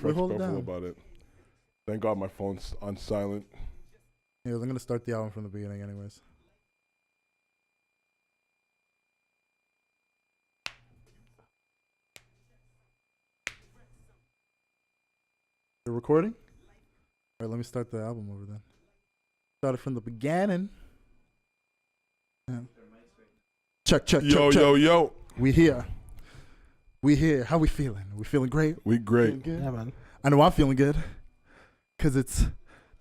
respectful about it. Thank God my phone's on silent. Yeah, I'm gonna start the album from the beginning, anyways. You're recording? All right, let me start the album over then. Started from the beginning. Yeah. Check. Yo. We here. How we feeling? We feeling great? We great. Feeling good? Yeah, man. I know I'm feeling good. Because it's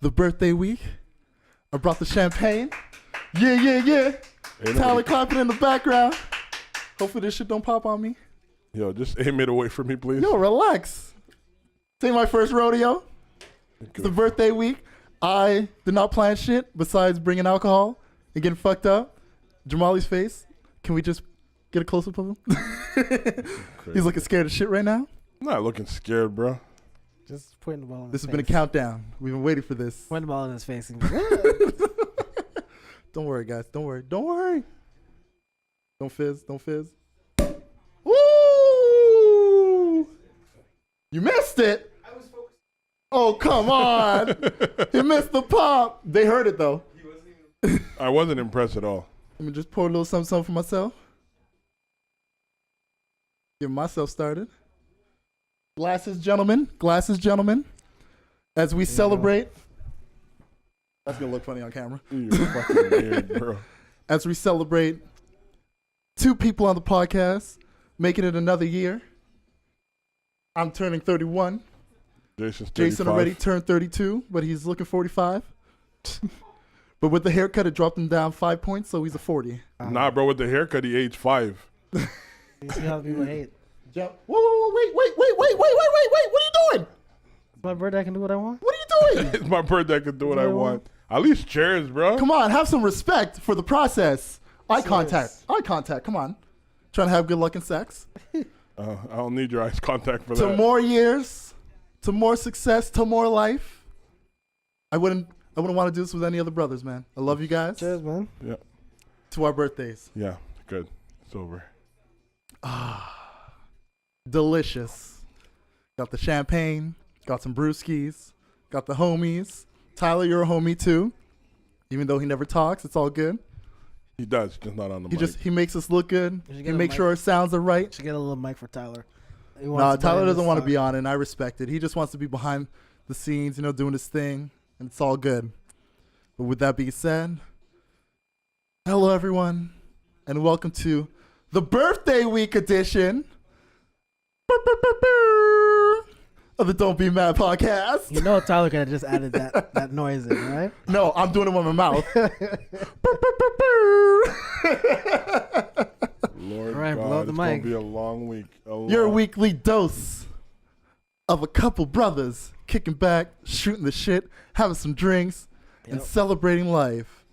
the birthday week. I brought the champagne. Yeah. Tyler clapping in the background. Hopefully this shit don't pop on me. Yo, just aim it away from me, please. Yo, relax. This ain't my first rodeo. It's the birthday week. I did not plan shit besides bringing alcohol and getting fucked up. Jamali's face. Can we just get a close-up of him? He's looking scared as shit right now. I'm not looking scared, bro. Just putting the ball in This his has been a face. countdown. We've been waiting for this. Putting the ball in his face. And Don't worry, guys. Don't worry. Don't fizz. Woo! You missed it. I was focused. Oh, come on. You missed the pop. They heard it, though. He wasn't even. I wasn't impressed at all. Let me just pour a little something for myself. Get myself started. Glasses, gentlemen. As we celebrate. That's going to look funny on camera. You're fucking weird, bro. As we celebrate 2 people on the podcast, making it another year. I'm turning 31. Jason's 35. Jason already turned 32, but he's looking 45. But with the haircut, it dropped him down 5 points, so he's a 40. Nah, bro, with the haircut, he aged 5. you see how people hate. Whoa, wait. What are you doing? It's my birthday. I can do what I want. What are you doing? It's my birthday. I can do what I want. At least cheers, bro. Come on, have some respect for the process. Eye contact. Come on. Trying to have good luck in sex. I don't need your eyes contact for To that. more years, to more success, to more life. I wouldn't want to do this with any other brothers, man. I love you guys. Cheers, man. Yeah. To our birthdays. Yeah, good. It's over. Delicious. Got the champagne. Got some brewskis. Got the homies. Tyler, you're a homie too. Even though he never talks, it's all good. He does, just not on the mic. He makes us look good. You should He get a makes mic. sure our sounds are right. Should get a little mic for Tyler. No, Tyler doesn't want to be on it, and I respect it. He just wants to be behind the scenes, doing his thing, and it's all good. But with that being said, hello everyone, and welcome to the birthday week edition of the Don't Be Mad podcast. You know Tyler could have just added that noise in, right? No, I'm doing it with my mouth. Lord All right, God, blow the it's going mic. to be a long week. Your weekly dose of a couple brothers kicking back, shooting the shit, having some drinks, and Yep. celebrating life.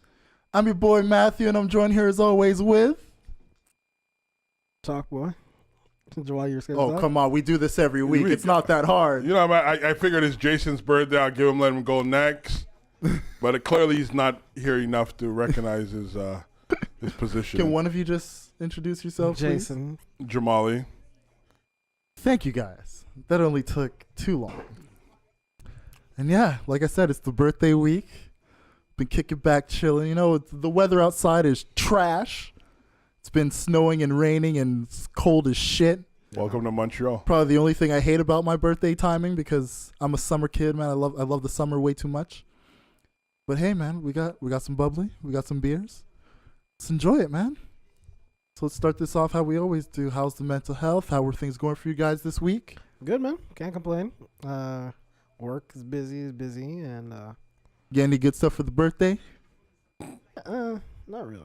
I'm your boy Matthew, and I'm joined here as always with. Talk, boy. While you're Oh, come on. We do this every week. It's not that hard. You know, I figured it's Jason's birthday. I'll let him go next. But clearly he's not here enough to recognize his position. Can one of you just introduce yourself, please? Jason. Jamali. Thank you, guys. That only took too long. And yeah, like I said, it's the birthday week. Been kicking back, chilling. The weather outside is trash. It's been snowing and raining and it's cold as shit. Welcome to Montreal. Probably the only thing I hate about my birthday timing because I'm a summer kid, man. I love the summer way too much. But hey, man, we got some bubbly. We got some beers. Let's enjoy it, man. So let's start this off how we always do. How's the mental health? How are things going for you guys this week? Good, man. Can't complain. Work is busy, and Get any good stuff for the birthday? not really.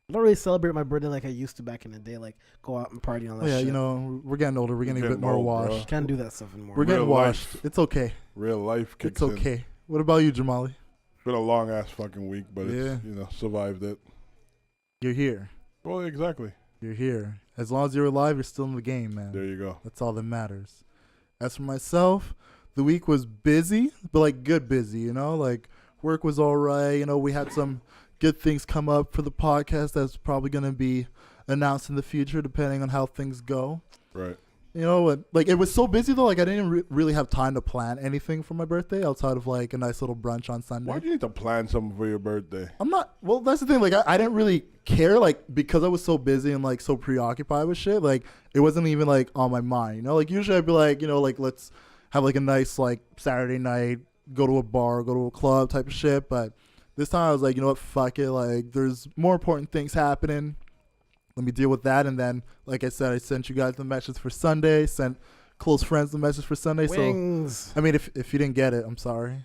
I don't really celebrate my birthday like I used to back in the day, like go out and party on that Oh, yeah, shit. we're getting older. We're getting a bit Getting more old, bro. washed. Can't do that stuff anymore. We're getting Real washed. life. It's okay. Real life kicks It's in. okay. What about you, Jamali? It's been a long ass fucking week, but Yeah. it's survived it. You're here. Well, exactly. You're here. As long as you're alive, you're still in the game, man. There you go. That's all that matters. As for myself, the week was busy, but like good busy, like work was all right. We had some good things come up for the podcast that's probably going to be announced in the future depending on how things go. Right. You know, like it was so busy though. Like I didn't really have time to plan anything for my birthday outside of like a nice little brunch on Sunday. Why do you need to plan something for your birthday? I'm not. Well, that's the thing. Like I didn't really care. Like because I was so busy and like so preoccupied with shit. Like it wasn't even like on my mind. You know, like usually I'd be like, you know, like let's have like a nice like Saturday night, go to a bar, go to a club type of shit. But this time I was like, you know what, fuck it. Like there's more important things happening. Let me deal with that. And then, like I said, I sent you guys the message for Sunday. Sent close friends the message for Sunday. Wings. So I mean, if you didn't get it, I'm sorry.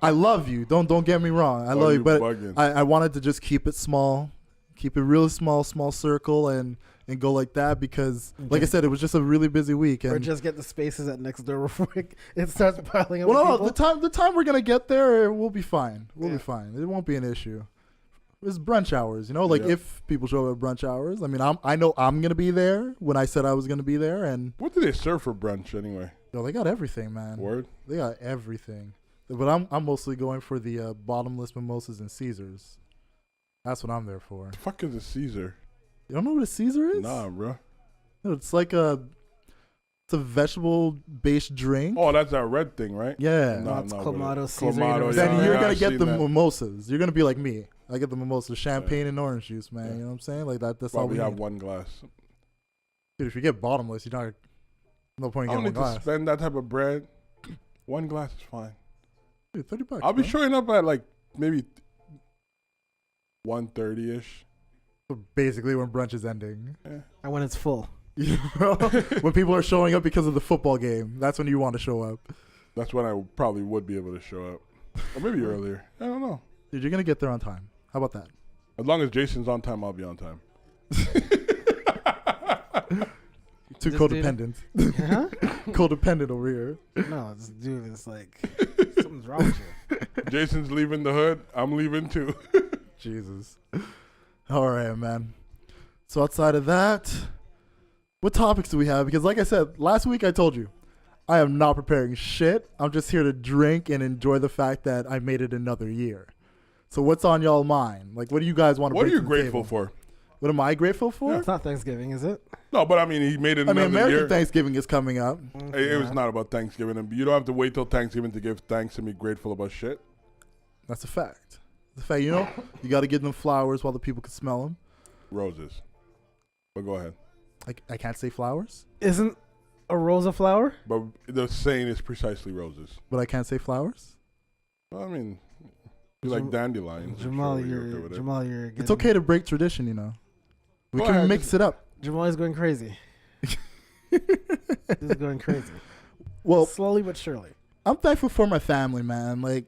I love you. Don't get me wrong. I love you, but I wanted to just keep it small, keep it really small circle, and go like that because, like I said, it was just a really busy week. And Or just get the spaces at next door before it starts piling up. well, with no, people. the time we're gonna get there, we'll be fine. We'll be fine. It won't be an issue. It's brunch hours, you know. Like if people show up at brunch hours, I mean, I know I'm gonna be there when I said I was gonna be there. And what do they serve for brunch anyway? yo, they got everything, man. Word. They got everything. But I'm mostly going for the bottomless mimosas and Caesars. That's what I'm there for. The fuck is a Caesar? You don't know what a Caesar is? Nah, bro. No, it's like it's a vegetable-based drink. Oh, that's that red thing, right? Yeah. No, it's bro. Clamato Caesar. Clamato, Then yeah, you're yeah, gonna I've get seen the that. mimosas. You're gonna be like me. I get the mimosas, champagne and orange juice, man. Yeah. You know what I'm saying? Like that. That's Probably all we have need. one glass. Dude, if you get bottomless, you're not. No point I in don't getting one need to glass. spend that type of bread. One glass is fine. Dude, $30. I'll be bro. showing up at like maybe 1:30 ish. So basically, when brunch is ending, And when it's full. you know, when people are showing up because of the football game, that's when you want to show up. That's when I probably would be able to show up, or maybe earlier. I don't know. Dude, you're gonna get there on time. How about that? As long as Jason's on time, I'll be on time. Too This codependent. Huh? Codependent over here. No, this dude is like something's wrong with you. Jason's leaving the hood. I'm leaving too. Jesus. All right, man. So outside of that, what topics do we have? Because like I said, last week I told you, I am not preparing shit. I'm just here to drink and enjoy the fact that I made it another year. So what's on y'all mind? Like, what do you guys want to What are bring you to the grateful table? for? What am I grateful for? It's not Thanksgiving, is it? No, but I mean, he made it I another mean, American year. Thanksgiving is coming up. It was not about Thanksgiving. And you don't have to wait till Thanksgiving to give thanks and be grateful about shit. That's a fact. It's a fact. You know, you got to give them flowers while the people can smell them. Roses. But go ahead. I can't say flowers, Isn't a rose a flower? But the saying is precisely roses. but I can't say flowers. Well, I mean, you like dandelions. Jamal, Sure, you're okay with it. Jamal, you're. It's okay to break tradition, you know. We Go can ahead, mix it up. Jamal is going crazy. This is going crazy. Well, Slowly but surely. I'm thankful for my family, man. Like,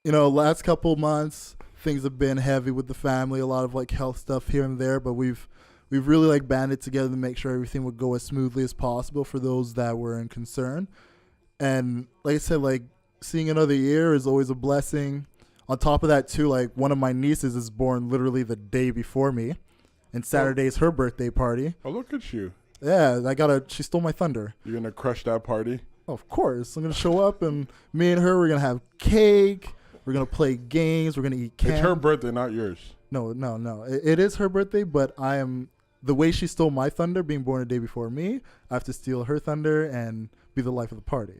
you know, last couple months things have been heavy with the family, a lot of like health stuff here and there, but we've really like banded together to make sure everything would go as smoothly as possible for those that were in concern. And like I said, like seeing another year is always a blessing. On top of that too, like one of my nieces is born literally the day before me, and Saturday's her birthday party. Oh, look at you. Yeah, she stole my thunder. You're going to crush that party? Of course. I'm going to show up, and me and her, we're going to have cake. We're going to play games. We're going to eat candy. It's her birthday, not yours. No. It is her birthday, but the way she stole my thunder, being born a day before me, I have to steal her thunder and be the life of the party.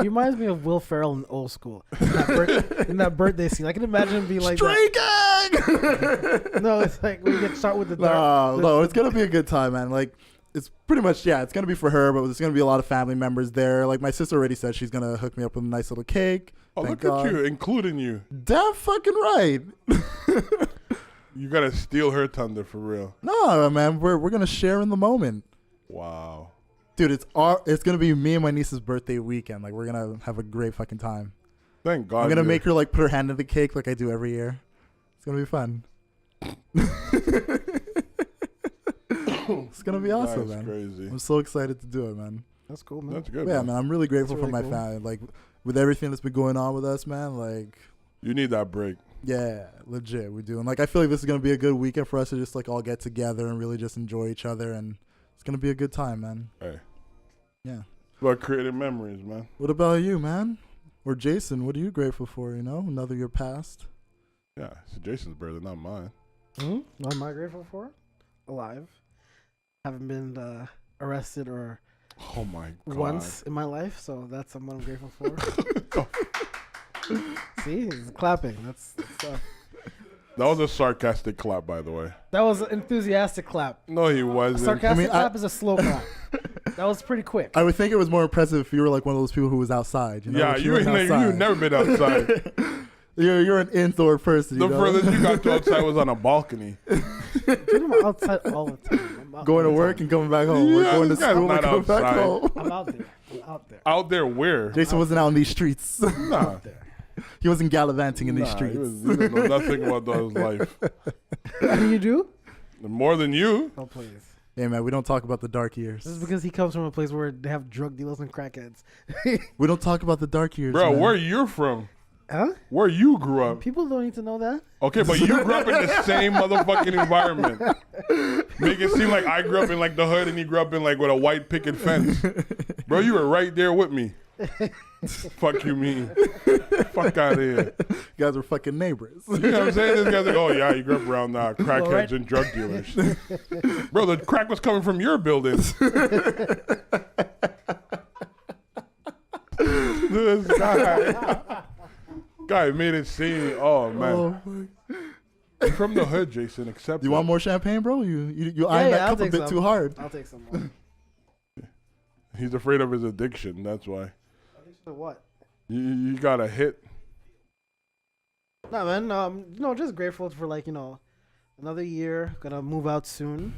He reminds me of Will Ferrell in Old School. In that birthday scene. I can imagine him being like Stray gang! that. No, it's like we get shot with the No, it's going to be a good time, man. Like, it's pretty much, it's going to be for her, but there's going to be a lot of family members there. Like, my sister already said she's going to hook me up with a nice little cake. Oh, Thank look God. at you, including you. Damn fucking right. You got to steal her thunder for real. No, man, we're going to share in the moment. Wow. Dude, it's gonna be me and my niece's birthday weekend. Like, we're gonna have a great fucking time. Thank God. I'm gonna make her like put her hand in the cake like I do every year. It's gonna be fun. It's gonna be awesome, That's man. crazy. I'm so excited to do it, man. That's cool, man. That's good. Yeah, man. man. I'm really grateful That's for my really cool. family. Like, with everything that's been going on with us, man. Like, You need that break. yeah, legit, we do. And like, I feel like this is gonna be a good weekend for us to just like all get together and really just enjoy each other, and it's gonna be a good time, man. Hey. Yeah. About creating memories, man. What about you, man? Or Jason, what are you grateful for? You know, another year passed. Yeah, it's Jason's birthday, not mine. What am I grateful for? Alive. haven't been arrested or Oh my god. once in my life, so that's what I'm grateful for. See, he's clapping. That's That was a sarcastic clap, by the way. that was an enthusiastic clap. No, he A wasn't. sarcastic I- clap is a slow clap. That was pretty quick. I would think it was more impressive if you were like one of those people who was outside. You know, Yeah, like you've never been outside. You're an indoor person. The You know? furthest you got to outside was on a balcony. Dude, I'm outside all the time. I'm out Going to all the work time. and coming back home. We're Yeah, going to this guy's school and not coming back outside. home. I'm out there. I'm out there. Out there where? Jason wasn't out in these streets. Nah. Out there. He wasn't gallivanting in these Nah, streets. he didn't know nothing about his life. What do you do? More than you. Oh, please. Hey man, we don't talk about the dark years. This is because he comes from a place where they have drug dealers and crackheads. We don't talk about the dark years, Bro, man. where you from? Huh? Where you grew up? People don't need to know that. Okay, but you grew up in the same motherfucking environment. Make it seem like I grew up in like the hood and you grew up in like with a white picket fence. Bro, you were right there with me. Fuck you mean? Fuck out of here. You guys were fucking neighbors. You know what I'm saying? This guy's like, oh yeah, you grew up around crackheads right. and drug dealers. Bro, the crack was coming from your building. This guy made it seem, oh man. Oh, my- I'm from the hood, Jason, accept you it. want more champagne, bro? You eyeing yeah, that I'll cup a take bit some. too hard. I'll take some more. He's afraid of his addiction, that's why. So what? You got a hit. Nah, man. Just grateful for another year. Gonna move out soon.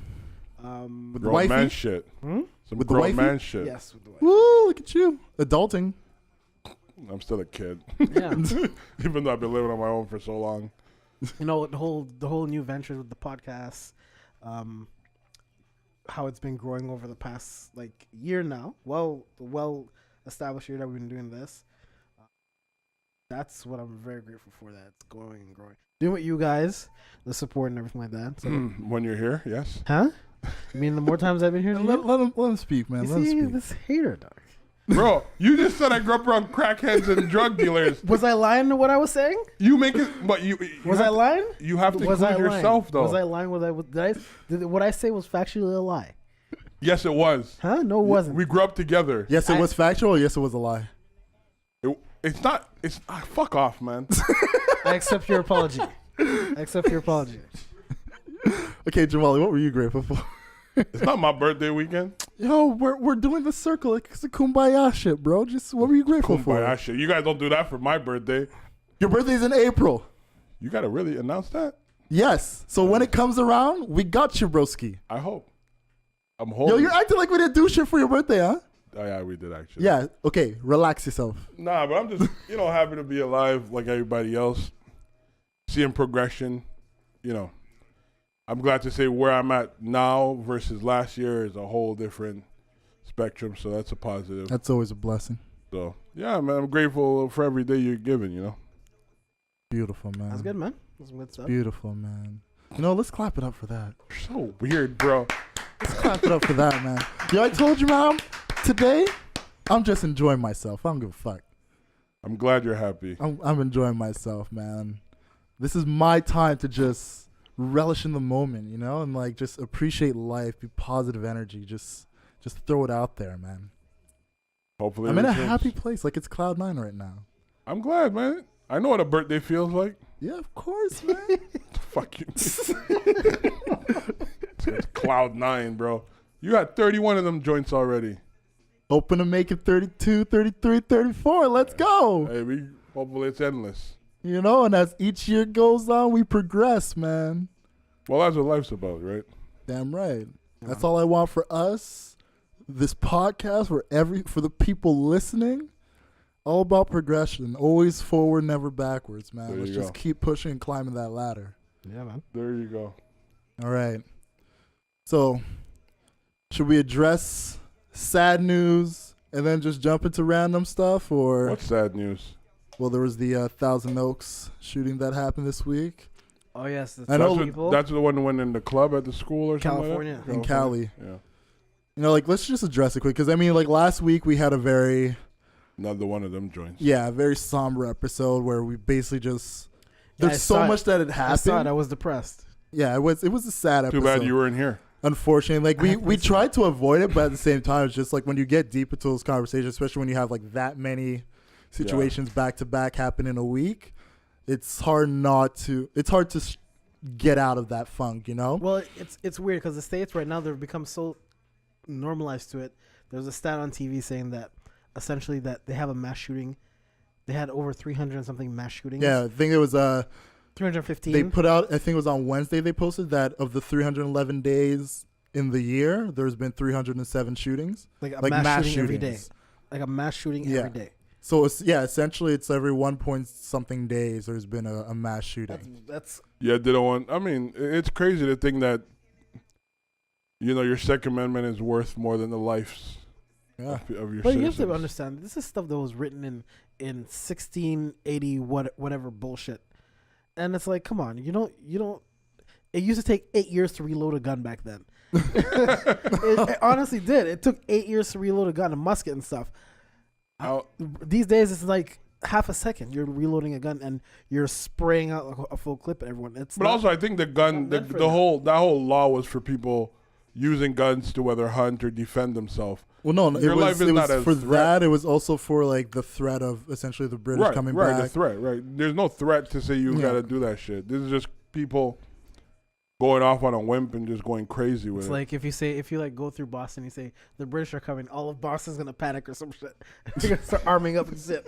With the Grown man wifey? shit. Hmm? Some With the grown wifey? man shit. Yes, with the wife. Woo, look at you. Adulting. I'm still a kid. Yeah. Even though I've been living on my own for so long. The whole new venture with the podcast, how it's been growing over the past year now. Well established year that we've been doing this. That's what I'm very grateful for. That it's growing and growing. Doing with you guys, the support and everything like that. So, When you're here, yes. huh? You mean the more times I've been here? Let him speak, man. You Let him see speak. this hater, dog. Bro, you just said I grew up around crackheads and drug dealers. Was I lying to what I was saying? You make it, but you Was have I lying? You have to Was I include lying? yourself, though. Was I lying? Did what I say was factually a lie? Yes, it was. Huh? No, it wasn't. We grew up together. Yes, it was factual. Or yes, it was a lie. It's not. It's fuck off, man. I accept your apology. I accept your apology. Okay, Jamali, what were you grateful for? It's not my birthday weekend. Yo, we're doing the circle. It's a kumbaya shit, bro. Just what were you grateful Kumbaya for? shit. You guys don't do that for my birthday. Your birthday's in April. You gotta really announce that. Yes. So when it comes around, we got you, broski. I hope. I'm Yo, hoping. you're acting like we didn't do shit for your birthday, huh? Oh, yeah, we did actually. Yeah. Okay, relax yourself. Nah, but I'm just happy to be alive like everybody else. Seeing progression, I'm glad to say where I'm at now versus last year is a whole different spectrum. So that's a positive. That's always a blessing. So yeah, man, I'm grateful for every day you're given. Beautiful, man. That's good, man. That's some good stuff. Beautiful, man. Let's clap it up for that. You're so weird, bro. Let's clap it up for that, man. Yo, I told you, man. Today, I'm just enjoying myself. I don't give a fuck. I'm glad you're happy. I'm enjoying myself, man. This is my time to just relish in the moment, and just appreciate life, be positive energy, just throw it out there, man. Hopefully, I'm in a it returns. happy place, like it's Cloud9 right now. I'm glad, man. I know what a birthday feels like. Yeah, of course, man. Fuck you. It's Cloud9, bro. You got 31 of them joints already. Hoping to make it 32, 33, 34. Let's go. Hey, hopefully it's endless. And as each year goes on, we progress, man. Well, that's what life's about, right? Damn right. That's all I want for us. This podcast for the people listening. All about progression. Always forward, never backwards, man. There Let's you just go. keep pushing and climbing that ladder. Yeah, man. There you go. All right. So, should we address sad news and then just jump into random stuff, or What's sad news? well, there was the Thousand Oaks shooting that happened this week Oh yes, the I know- people. That's the one that went in the club at the school or California. something in like that? Cali. Yeah. Let's just address it quick because last week we had a very Another one of them joints. very somber episode where we basically just Yeah, I there's saw so it. much that had I saw it. happened. I was depressed. Yeah, it was a sad Too episode. bad you weren't here. unfortunately, like I have we to try to avoid it, but at the same time, it's just like when you get deep into those conversations, especially when you have like that many situations back to back happen in a week, it's hard to get out of that funk, you know? Well, it's weird because the States right now, they've become so normalized to it. There's a stat on TV saying that essentially that they have a mass shooting. They had over 300 and something mass shootings. Yeah, I think it was 315. they put out, I think it was on Wednesday, they posted that of the 311 days in the year, there's been 307 shootings. like a Like mass shooting every day. shootings. Like a mass shooting Yeah. every day. So it's, essentially it's every 1 point something days there's been a mass shooting. That's Yeah, they don't want. I mean, it's crazy to think that, your Second Amendment is worth more than the lives Yeah. of your But you have citizens. to understand, this is stuff that was written in 1680 whatever bullshit, and it's like, come on, you don't. It used to take 8 years to reload a gun back then. It honestly did. It took 8 years to reload a gun, a musket and stuff. These days, it's like half a second. You're reloading a gun and you're spraying out a full clip at everyone. But also, I think the gun, not meant for the that. whole law was for people using guns to whether hunt or defend themselves. Well, no, Your life is it not was a for threat. that. It was also for like the threat of essentially the British coming right, back. the threat, right. There's no threat to say you Yeah. got to do that shit. This is just people going off on a whim and just going crazy with It's it. like if you like go through Boston, you say the British are coming, all of Boston's gonna panic or some shit. They're gonna start arming up and shit.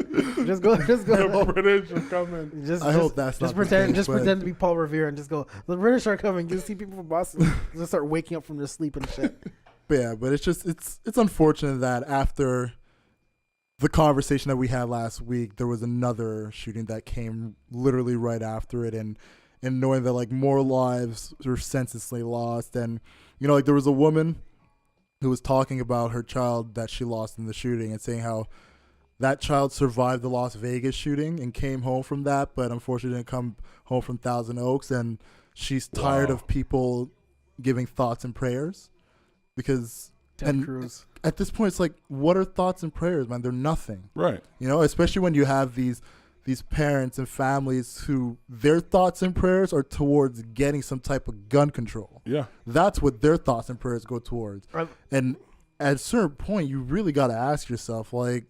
Just go. The British are coming. I hope that's just not the pretend. case, Just but- pretend to be Paul Revere and just go. The British are coming. You see people from Boston just start waking up from their sleep and shit. But yeah, but it's unfortunate that after the conversation that we had last week, there was another shooting that came literally right after it, and knowing that like more lives were senselessly lost, and like there was a woman who was talking about her child that she lost in the shooting and saying how that child survived the Las Vegas shooting and came home from that, but unfortunately didn't come home from Thousand Oaks, and she's tired Wow. of people giving thoughts and prayers. Because Ted Cruz. at this point, it's like, what are thoughts and prayers, man? They're nothing. Right. Especially when you have these parents and families who their thoughts and prayers are towards getting some type of gun control. Yeah. That's what their thoughts and prayers go towards. Right. And at a certain point, you really got to ask yourself, like,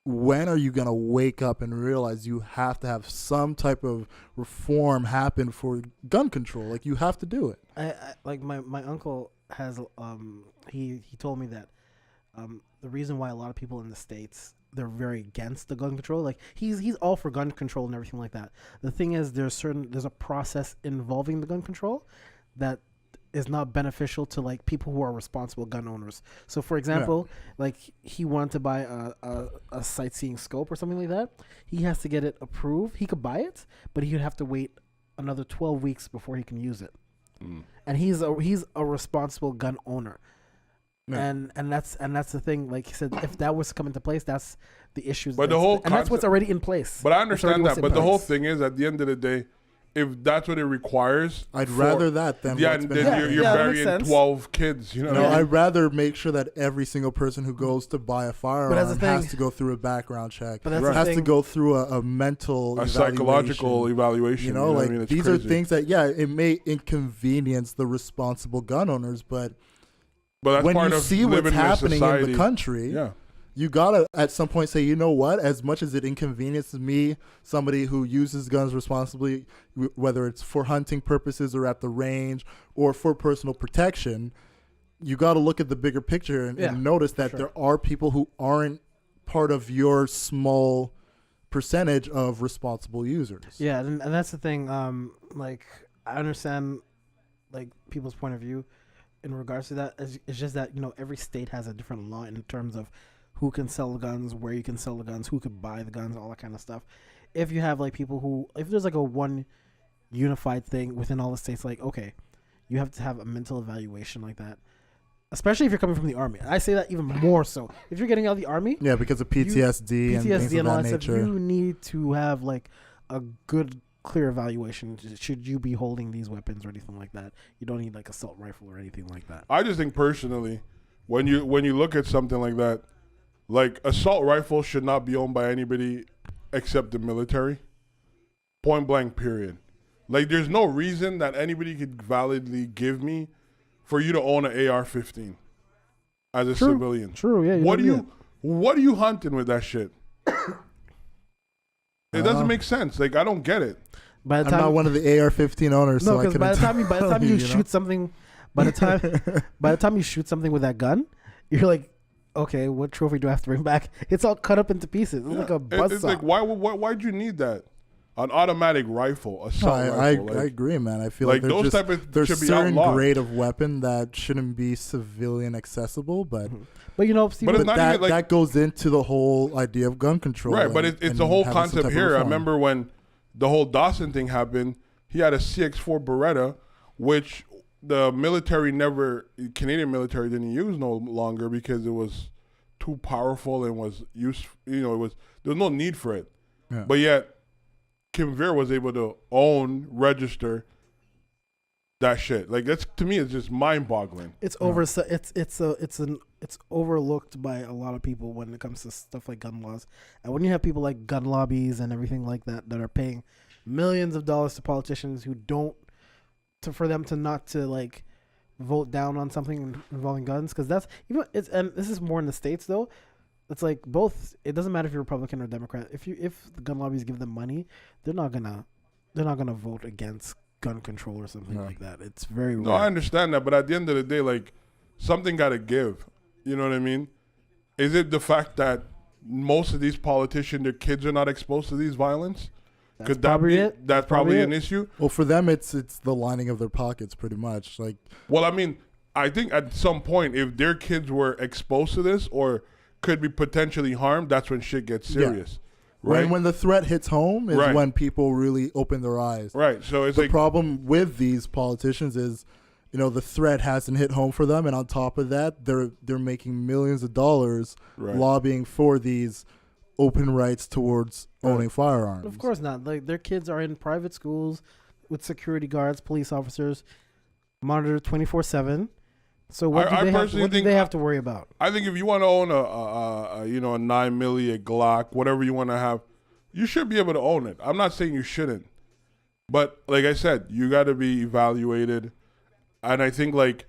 when are you going to wake up and realize you have to have some type of reform happen for gun control? Like, you have to do it. I like my uncle has he told me that the reason why a lot of people in the States, they're very against the gun control, like he's all for gun control and everything like that. The thing is, there's a process involving the gun control that is not beneficial to like people who are responsible gun owners. So for example, like he wanted to buy a sightseeing scope or something like that. He has to get it approved. He could buy it, but he would have to wait another 12 weeks before he can use it. And he's a responsible gun owner. Yeah. And that's the thing. Like he said, if that was to come into place, that's the issues. But the whole and that's what's concept- already in place. But I It's already understand what's that. in But the whole place. thing is, at the end of the day, if that's what it requires, I'd rather that than yeah, what's and been then happening. you're Yeah, that makes burying sense. 12 kids. You know No, what I mean? I'd rather make sure that every single person who goes to buy a firearm that's the has thing. to go through a background check. But that's Right. the has thing. to go through a mental A psychological evaluation. evaluation. Like what I mean? It's these crazy. are things that it may inconvenience the responsible gun owners, but But that's when part you of see what's living in a happening in society. the country, Yeah. you gotta at some point say, you know what? As much as it inconveniences me, somebody who uses guns responsibly, whether it's for hunting purposes or at the range or for personal protection, you got to look at the bigger picture and notice that there are people who aren't part of your small percentage of responsible users. Yeah, and that's the thing. Like I understand, like people's point of view in regards to that. It's just that every state has a different law in terms of who can sell the guns, where you can sell the guns, who could buy the guns, all that kind of stuff. If you have like people who, if there's like a one unified thing within all the states, like okay, you have to have a mental evaluation like that. Especially if you're coming from the army. I say that even more so. If you're getting out of the army, Yeah, because of PTSD, and things of all that that stuff, nature. you need to have like a good, clear evaluation. Should you be holding these weapons or anything like that? You don't need like assault rifle or anything like that. I just think personally, when you look at something like that, like assault rifle should not be owned by anybody except the military. Point blank, period. Like there's no reason that anybody could validly give me for you to own an AR-15 as a True. civilian. True. Yeah. What are you hunting with that shit? It doesn't make sense. Like, I don't get it. By the I'm time not one of the AR-15 owners, no, so I because can. by the time you shoot something, by the time you shoot something with that gun, you're like, okay, what trophy do I have to bring back? It's all cut up into pieces. It's like a buzzsaw. It's like, why'd you need that? An automatic rifle, assault rifle. I agree, man. I feel like like those type of there's should be certain outlawed. grade of weapon that shouldn't be civilian accessible, but But you know, Steve, But it's but not even like- that goes into the whole idea of gun control. Right, but it's the whole having some concept type of here. I reform. remember when the whole Dawson thing happened, he had a CX-4 Beretta, which the Canadian military didn't use no longer because it was too powerful and was there was no need for it. Yeah. But yet, Kim Veer was able to register that shit. Like, that's, to me, it's just mind-boggling. it's overlooked by a lot of people when it comes to stuff like gun laws. And when you have people like gun lobbies and everything like that are paying millions of dollars to politicians who for them to not to like vote down on something involving guns, because that's and this is more in the States though. It's like both. It doesn't matter if you're Republican or Democrat. If the gun lobbies give them money, they're not gonna vote against gun control or something like that. It's very rare. No, I understand that, but at the end of the day, like, something got to give. You know what I mean? Is it the fact that most of these politicians, their kids are not exposed to these violence? That's probably it. That's probably an issue. Well, for them, it's the lining of their pockets, pretty much. Like, Well, I mean, I think at some point, if their kids were exposed to this or could be potentially harmed, that's when shit gets serious. Right? when the threat hits home is Right. when people really open their eyes. Right. So it's The like, problem with these politicians is, the threat hasn't hit home for them, and on top of that, they're making millions of dollars Right. lobbying for these open rights towards owning firearms. Of course not. Like their kids are in private schools with security guards, police officers, monitored 24/7. So what I do personally think they have to worry about? I think if you want to own a 9 milli, a Glock, whatever you want to have, you should be able to own it. I'm not saying you shouldn't, but like I said, you got to be evaluated, and I think like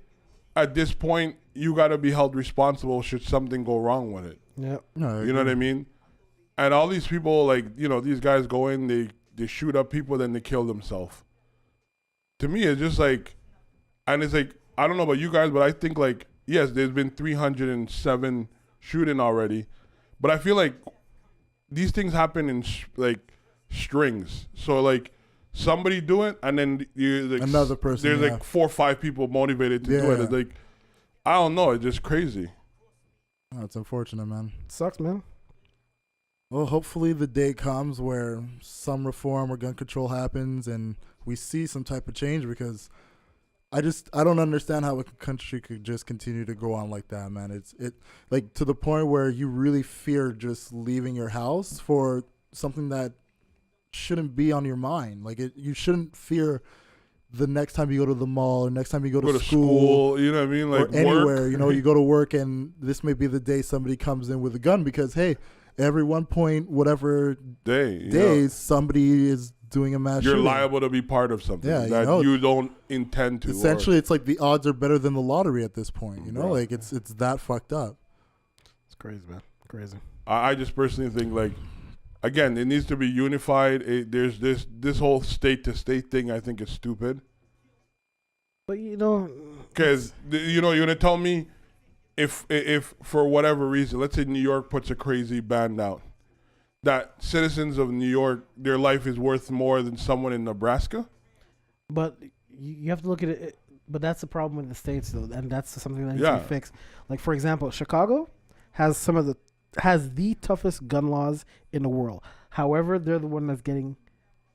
at this point, you got to be held responsible should something go wrong with it. Yeah. No, You know what I mean? And all these people, like, these guys go in, they shoot up people, then they kill themselves. To me, it's just like, and it's like, I don't know about you guys, but I think like, yes, there's been 307 shooting already, but I feel like these things happen in like strings. So like somebody do it, and then like, another person. there's yeah. like 4 or 5 people motivated to do it. Yeah. It's like, I don't know, it's just crazy. Oh, it's unfortunate, man. Sucks, man. Well, hopefully the day comes where some reform or gun control happens and we see some type of change, because I don't understand how a country could just continue to go on like that, man. It's like to the point where you really fear just leaving your house for something that shouldn't be on your mind. Like you shouldn't fear the next time you go to the mall or next time you go to school, you know what I mean? Like or anywhere, work. you go to work and this may be the day somebody comes in with a gun, because hey, every one point, whatever days, somebody is doing a mass you're shooting. liable to be part of something Yeah, that you don't intend to. Essentially, it's like the odds are better than the lottery at this point. Right. Like it's that fucked up. It's crazy, man. Crazy. I just personally think, like, again, it needs to be unified. There's this whole state to state thing. I think is stupid. But Because you're gonna tell me if for whatever reason, let's say New York puts a crazy ban out, that citizens of New York, their life is worth more than someone in Nebraska. But you have to look at it. But that's the problem with the states, though, and that's something that needs to be fixed. Like, for example, Chicago has the toughest gun laws in the world. However, they're the one that's getting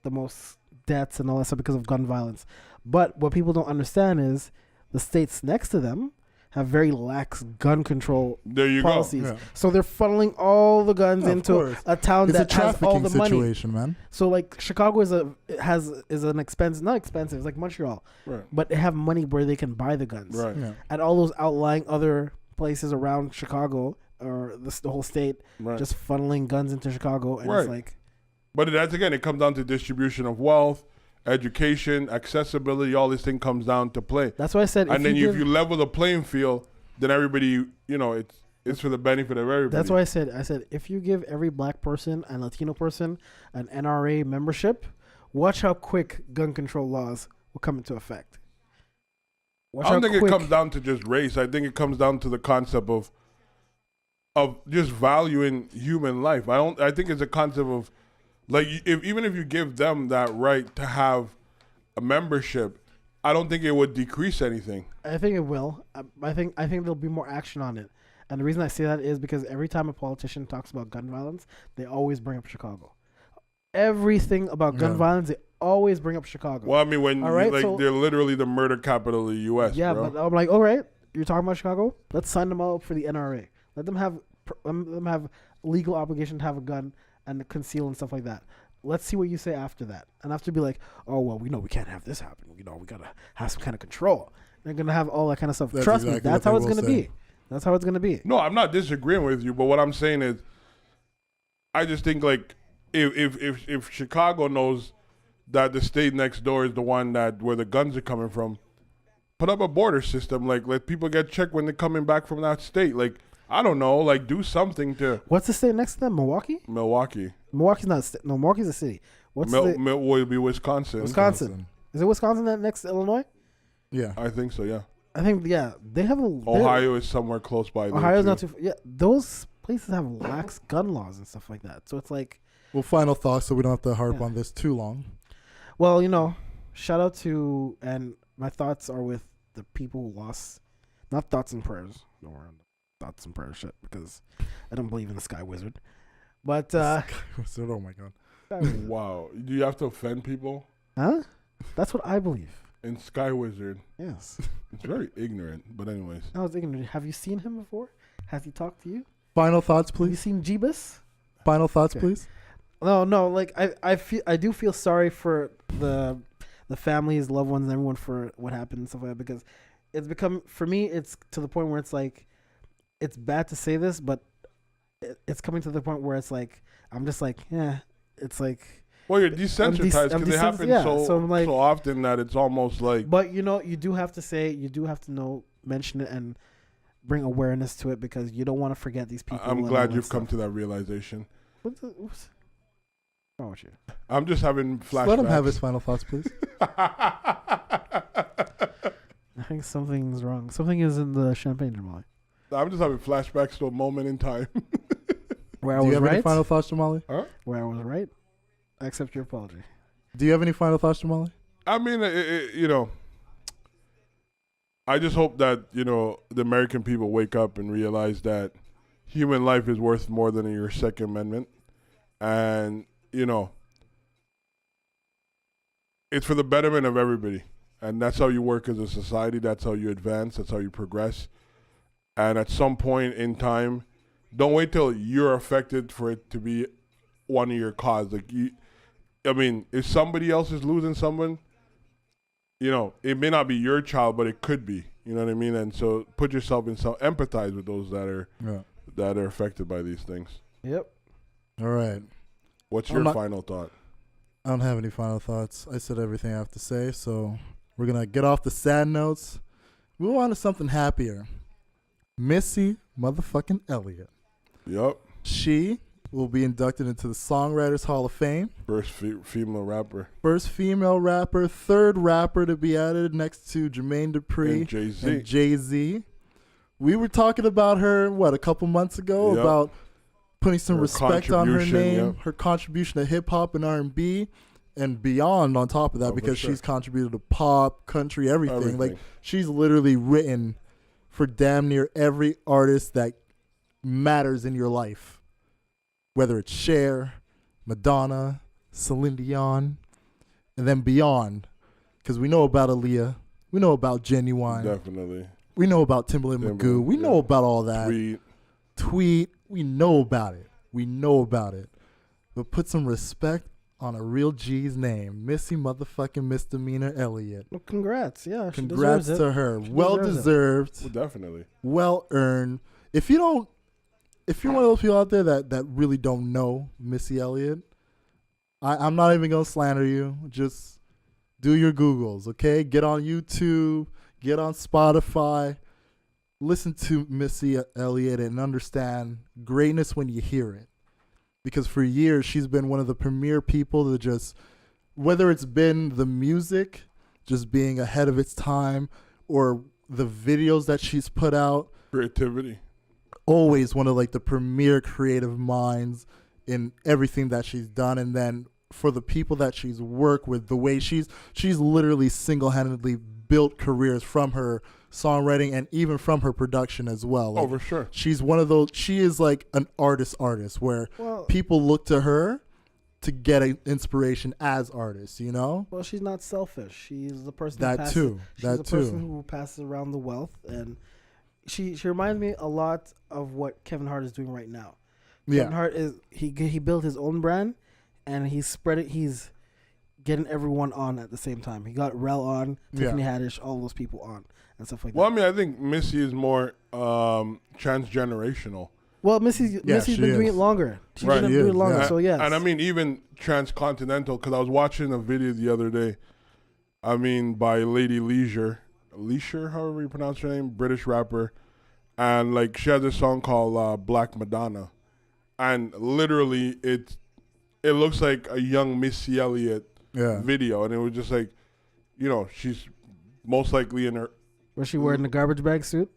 the most deaths and all that stuff because of gun violence. But what people don't understand is the states next to them have very lax gun control There you policies. go. Yeah. So they're funneling all the guns Of into course. a town It's a that has all trafficking the money. situation, man. So like Chicago is an expensive, not expensive, it's like Montreal, Right. but they have money where they can buy the guns. Right. Yeah. At all those outlying other places around Chicago or the whole state, Right. just funneling guns into Chicago, and Right. it's like, But that's, again, it comes down to distribution of wealth, education, accessibility, all this thing comes down to play. That's why I said. And then if you level the playing field, then everybody, it's for the benefit of everybody. That's why I said if you give every black person and Latino person an NRA membership, watch how quick gun control laws will come into effect. I don't think it comes down to just race. I think it comes down to the concept of just valuing human life. I think it's a concept of like even if you give them that right to have a membership, I don't think it would decrease anything. I think it will. I think there'll be more action on it. And the reason I say that is because every time a politician talks about gun violence, they always bring up Chicago. Everything about gun violence, they always bring up Chicago. Well, I mean, when they're literally the murder capital of the U.S. Yeah, bro. but I'm like, all right, you're talking about Chicago? Let's sign them all up for the NRA. Let them have legal obligation to have a gun and conceal and stuff like that. Let's see what you say after that. And after be like, oh, well, we know we can't have this happen. We got to have some kind of control. They're going to have all that kind of stuff. Trust me, that's how it's going to be. That's how it's going to be. No, I'm not disagreeing with you, but what I'm saying is I just think like if Chicago knows that the state next door is the one where the guns are coming from, put up a border system. Like, let people get checked when they're coming back from that state. Like, I don't know. Like, do something to... What's the state next to them? Milwaukee? Milwaukee's not a state. No, Milwaukee's a city. What's would be Wisconsin. Wisconsin. Is it Wisconsin that next to Illinois? Yeah. I think so, yeah. I think, yeah. They have a... Ohio is somewhere close by there, Ohio's too. not too... Yeah, those places have lax gun laws and stuff like that. So it's like... Well, final thoughts so we don't have to harp on this too long. Well, shout out to... And my thoughts are with the people who lost... Not thoughts and prayers. Don't worry on thoughts and prayers shit because I don't believe in the Sky Wizard. But... Sky Wizard, oh my God. Wow. Do you have to offend people? Huh? That's what I believe. In Sky Wizard. Yes. It's very ignorant, but anyways. I was ignorant. Have you seen him before? Has he talked to you? Final thoughts, please. Have you seen Jeebus? Final thoughts, please. No. Like I do feel sorry for the families, loved ones, and everyone for what happened and stuff like that because it's become for me. It's to the point where it's like it's bad to say this, but it's coming to the point where it's like I'm just like it's like. Well, you're desensitized because it happens so often that it's almost like. But you do have to mention it and bring awareness to it because you don't want to forget these people. I'm glad you've come to that realization. What's wrong with you? I'm just having flashbacks. Let him have his final thoughts, please. I think something's wrong. Something is in the champagne, Jamali. I'm just having flashbacks to a moment in time. Where I Do was you have right? any final thoughts, Jamali? Huh? Where I was right? I accept your apology. Do you have any final thoughts, Jamali? I mean, I just hope that, the American people wake up and realize that human life is worth more than your Second Amendment. And, it's for the betterment of everybody. And that's how you work as a society. That's how you advance. That's how you progress. And at some point in time, don't wait till you're affected for it to be one of your cause. Like if somebody else is losing someone, it may not be your child, but it could be. You know what I mean? And so put yourself in empathize with those that are affected by these things. Yep. All right. What's your final thought? I don't have any final thoughts. I said everything I have to say, so we're gonna get off the sad notes. Move on to something happier. Missy motherfucking Elliott. Yep. She will be inducted into the Songwriters Hall of Fame. First female rapper. First female rapper. Third rapper to be added next to Jermaine Dupri and Jay-Z. We were talking about her, a couple months ago, about putting some respect on her name, her contribution to hip-hop and R&B, and beyond on top of that because she's contributed to pop, country, everything. Like, she's literally written for damn near every artist that matters in your life. Whether it's Cher, Madonna, Celine Dion, and then beyond. Because we know about Aaliyah. We know about Genuine. Definitely. We know about Timbaland Magoo. We know about all that. Tweet. We know about it. But put some respect on a real G's name. Missy motherfucking misdemeanor Elliott. Well, congrats. Yeah, congrats to her. Well deserved. Well, definitely. Well earned. If you're one of those people out there that really don't know Missy Elliott, I'm not even going to slander you. Just Do your Googles, okay? Get on YouTube, get on Spotify. Listen to Missy Elliott and understand greatness when you hear it. Because for years, she's been one of the premier people to just, whether it's been the music, just being ahead of its time, or the videos that she's put out, Creativity. always one of like the premier creative minds in everything that she's done. And then for the people that she's worked with, the way she's literally single-handedly built careers from her songwriting and even from her production as well. Like, For sure. she's one of those, she is like an artist where people look to her to get inspiration as artists, you know? Well, she's not selfish. She's the person That who passes, too. She's That the too. person who passes around the wealth, and she reminds me a lot of what Kevin Hart is doing right now. Kevin Hart is he built his own brand, and he's spread it. He's getting everyone on at the same time. He got Rel on, Tiffany Haddish, all those people on, and stuff like Well, I that. mean, I think Missy is more transgenerational. Well, Missy's been doing it longer. She's Right, been she doing it is, longer. yeah. So yes, And I mean, even transcontinental, because I was watching a video the other day, I mean, by Lady Leisure, however you pronounce her name, British rapper. And like, she has a song called Black Madonna. And literally, it looks like a young Missy Elliott video. And it was just like, you know, she's most likely in her. was she wearing the garbage bag suit?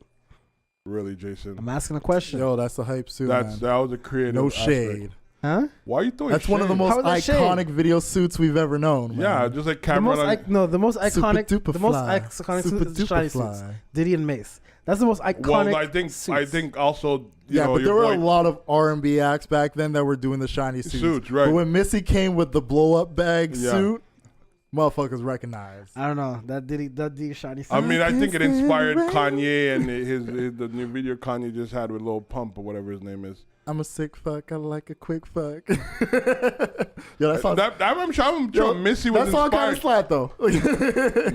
Really, Jason? I'm asking a question. Yo, that's the hype suit, That man. was a creative No aspect. shade. Huh? Why are you throwing That's one of the shade? most How is that iconic shade? video suits we've ever known, man. Yeah, just like The Cameron. most the most iconic, Super duper the most fly. iconic Super suit is the shiny duper suits. fly. Diddy and Mace. That's the most iconic. well, I think suits. also, you Yeah, know, but there your were a boy- lot of R&B acts back then that were doing the shiny suits. right? But when Missy came with the blow-up bag Yeah. suit, motherfuckers recognized. I don't know that Diddy shiny suit. I mean, I think it inspired Kanye and the new video Kanye just had with Lil Pump or whatever his name is. I'm a sick fuck. I like a quick fuck. Yo, that song. I'm sure Missy was That song kind of inspired. flat though.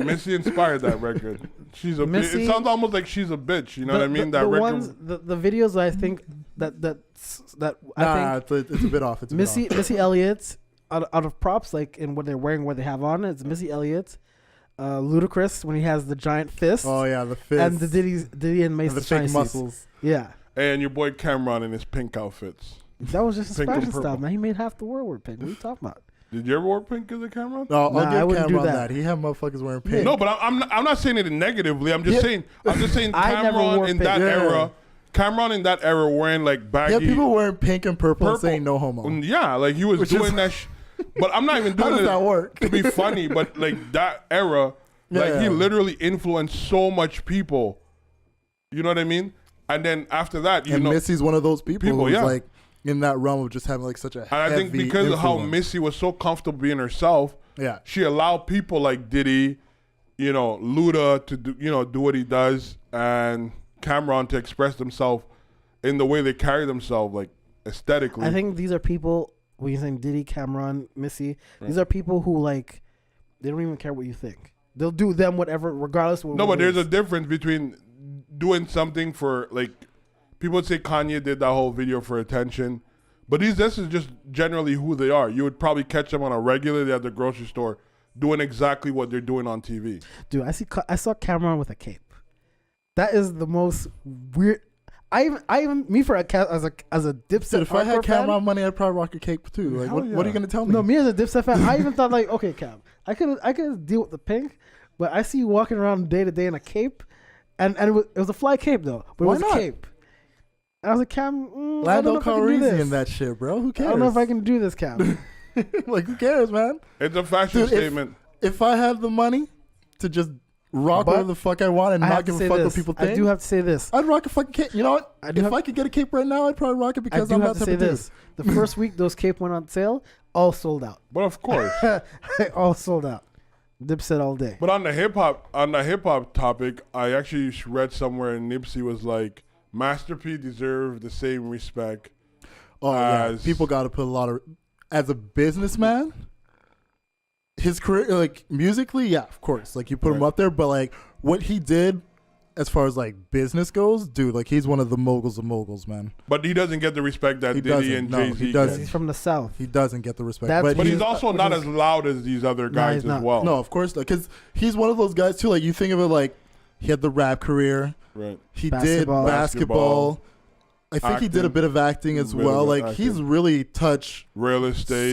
Missy inspired that record. She's a. Missy- It sounds almost like she's a bitch. You know what I mean? That the record. ones, the videos I think that I Nah, think it's a bit off. It's a bit off. Missy Elliott out of props, like in what they're wearing, what they have on, it's Missy Elliott, Ludacris when he has the giant fist, Oh yeah, the fist and the Diddy and Mace and the the shiny fake suits. muscles. Yeah, And your boy Cameron in his pink outfits. that was just his Pink and fashion purple. style, man. He made half the world wear pink. What are you talking about? Did you ever wear pink as a Cameron? No, Nah, I I'll give wouldn't do Cameron that. that. He had motherfuckers wearing pink. No, but I'm not saying it negatively. I'm just Yeah. saying. I'm just saying I never Cameron wore in pink. that Yeah. era. Cameron in that era wearing like baggy. Yeah, people wearing pink and purple, and Purple. saying no homo. Yeah, like he was Which is- doing that. But I'm not even How doing does that it work? to be funny. But like that era, like Yeah. he literally influenced so much people. You know what I mean? And then after that, you And know, Missy's one of those people, People, who's yeah. like in that realm of just having like such a and I think heavy because of how influence. Missy was so comfortable being herself, Yeah. she allowed people like Diddy, you know, Luda to do what he does, and Cameron to express themselves in the way they carry themselves, like aesthetically. I think these are people. When you're saying Diddy, Cameron, Missy, these are people who like they don't even care what you think. They'll do them whatever, regardless of what No, it but there's a is. difference between doing something for, like, people would say Kanye did that whole video for attention, but this is just generally who they are. You would probably catch them on a regular day at the grocery store doing exactly what they're doing on TV. Dude, I saw Cameron with a cape. That is the most weird. I even me for a as a Dipset. Dude, if I had hardcore fan- Cameron money, I'd probably rock a cape too. Like, Hell what are yeah. you gonna tell me? No, me as a Dipset fan, I even thought like, okay, Cam, I could deal with the pink, but I see you walking around day to day in a cape, and it was a fly cape though, but it Why was not? a cape. And I was like, Cam, I don't Lando know if I can do Calrissian this. in that shit, bro. Who I cares? don't know if I can do this, Cam. Like, who cares, man? It's a fashion Dude, if- statement. If I had the money to just rock But whatever the fuck I want and I not have to give say a fuck this. what people think, I do have to say this. I'd rock a fucking cape. You know what? I do If have- I could get a cape right now, I'd probably rock it I because do I'm have that to type say of this. The first week those cape went on sale, all sold out. But of course. All sold out. Dipset all day. But on the hip hop topic, I actually read somewhere Nipsey was like, Master P deserved the same respect. dude. Oh yeah, as- people got to put a lot of. As a businessman, his career, like musically, yeah, of course, like you put him Right. up there, but like what he did as far as like business goes, dude, like he's one of the moguls of moguls, man. But he doesn't get the respect that He Diddy doesn't. and No, Jay-Z he get. doesn't. He's from the South. He doesn't get the respect. That's- But he's he's also which not is- as loud as these other guys he's as not. well. no, of course, because he's one of those guys too. Like you think of it, like he had the rap career, Right. he Basketball. did basketball. I think he did a Acting. bit of acting as A bit well. of Like acting. he's really touched Real estate.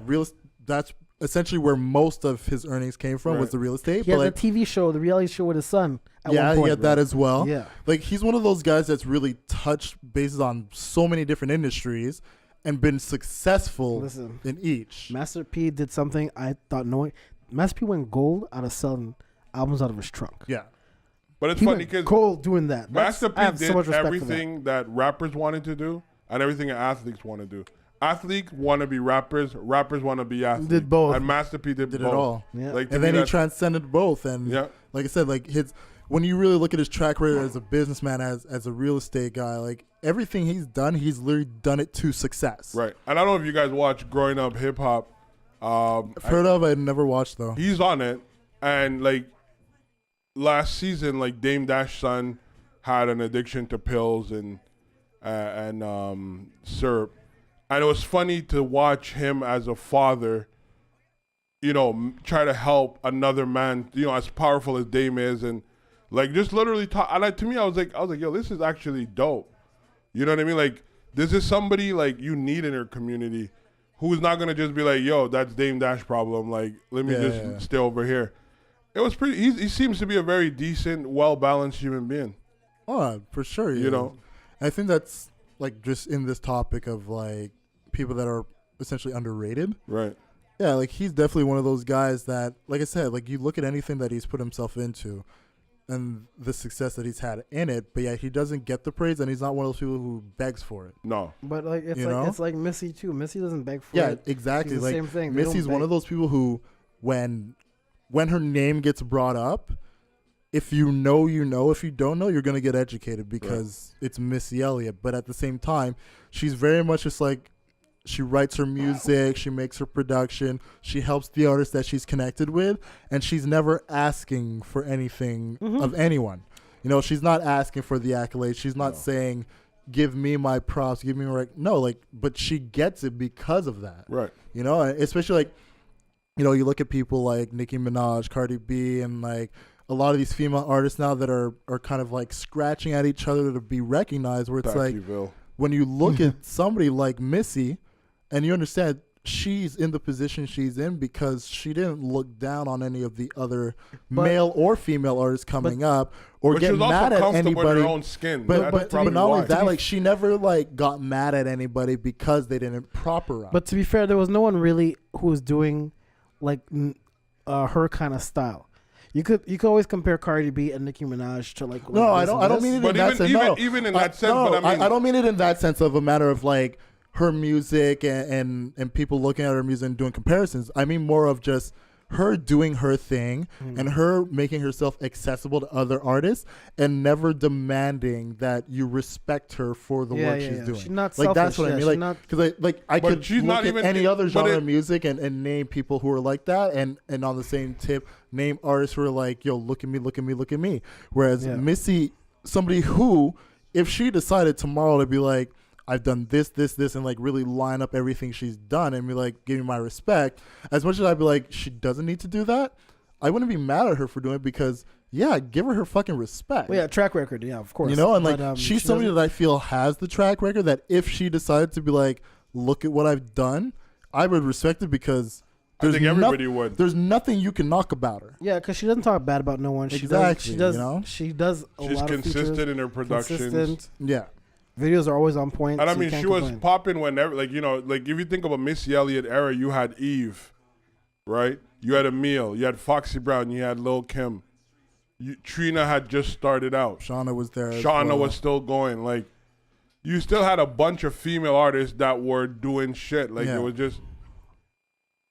real. That's essentially where most of his earnings came from was Right. the real estate. He But had like, the TV show, the reality show with his son. At yeah, one he point. had that as well. Yeah. Like he's one of those guys that's really touched bases on so many different industries and been successful Listen, in each. Master P did something I thought knowing. Master P went gold out of selling albums out of his trunk. Yeah. But it's He funny went because gold doing that. Master P I have did so much respect for that. everything that rappers wanted to do and everything that athletes want to do. Athletes want to be rappers. Rappers want to be athletes. Did both. And Master P did Did both. it all. Yeah. Like, to And me, then he that's- transcended both. And Yeah. like I said, like when you really look at his track record as a businessman, as a real estate guy, like everything he's done, he's literally done it to success. Right. And I don't know if you guys watch Growing Up Hip Hop. I've heard of, I never watched though. He's on it. And like last season, like Dame Dash son had an addiction to pills and syrup. And it was funny to watch him as a father, you know, try to help another man, you know, as powerful as Dame is, and like just literally talk. And to me, I was like, yo, this is actually dope. You know what I mean? Like, this is somebody like you need in your community, who's not gonna just be like, yo, that's Dame Dash problem. Like, let me just stay over here. It was pretty. He seems to be a very decent, well balanced human being. Oh, for sure. You know. I think that's like just in this topic of like people that are essentially underrated. Right. Yeah, like he's definitely one of those guys that, like I said, like you look at anything that he's put himself into and the success that he's had in it, but yeah, he doesn't get the praise and he's not one of those people who begs for it. No. But like it's You like know? it's like Missy too. Missy doesn't beg for Yeah, it. exactly. She's the Like same thing. They don't Missy's one beg. of those people who when her name gets brought up, if you know, you know. If you don't know, you're gonna get educated because it's Missy Elliott. But at the same time, she's very much just like she writes her music, she makes her production, she helps the artists that she's connected with, and she's never asking for anything of anyone. You know, she's not asking for the accolades. She's not saying, "Give me my props, give me my no." Like, but she gets it because of that. Right. You know, and especially like, you know, you look at people like Nicki Minaj, Cardi B, and like a lot of these female artists now that are kind of like scratching at each other to be recognized, where it's like Taxiville. when you look at somebody like Missy and you understand she's in the position she's in because she didn't look down on any of the other male or female artists coming up or But get she was also mad at comfortable anybody. in her own skin. But, That's but probably not only why. that, like she never like got mad at anybody because they didn't prop her up. But to be fair, there was no one really who was doing like her kind of style. You could always compare Cardi B and Nicki Minaj to like. No, I this don't. and I don't this. mean it But in that sense. No. even in that sense, no, but I mean, I don't mean it in that sense of a matter of like her music and people looking at her music and doing comparisons. I mean more of just her doing her thing and her making herself accessible to other artists and never demanding that you respect her for the work she's doing. She's not like that's selfish, what I yeah, mean. she's Like not- because I But could she's look not at even- any other but genre it- of music and name people who are like that and on the same tip name artists who are like, yo, look at me, look at me, look at me. Whereas Yeah. Missy, somebody who, if she decided tomorrow to be like, I've done this, and like really line up everything she's done and be like, give me my respect. As much as I'd be like, she doesn't need to do that, I wouldn't be mad at her for doing it because, yeah, give her fucking respect. Well, yeah, track record. Yeah, of course. You know, and like But, she's she somebody doesn't- that I feel has the track record that if she decided to be like, look at what I've done, I would respect it because I think noth- everybody would. there's nothing you can knock about her. Yeah, because she doesn't talk bad about no one. She Exactly, does. you know? She does a She's lot of consistent features. in her productions. Consistent. Yeah. Videos are always on point. And I so you mean, can't she was complain. popping whenever, like, you know, like if you think of a Missy Elliott era, you had Eve, right? You had Emile, you had Foxy Brown, you had Lil Kim. Trina had just started out. Shauna was there. as Shauna well. was still going. Like, you still had a bunch of female artists that were doing shit. Like, Yeah. it was just,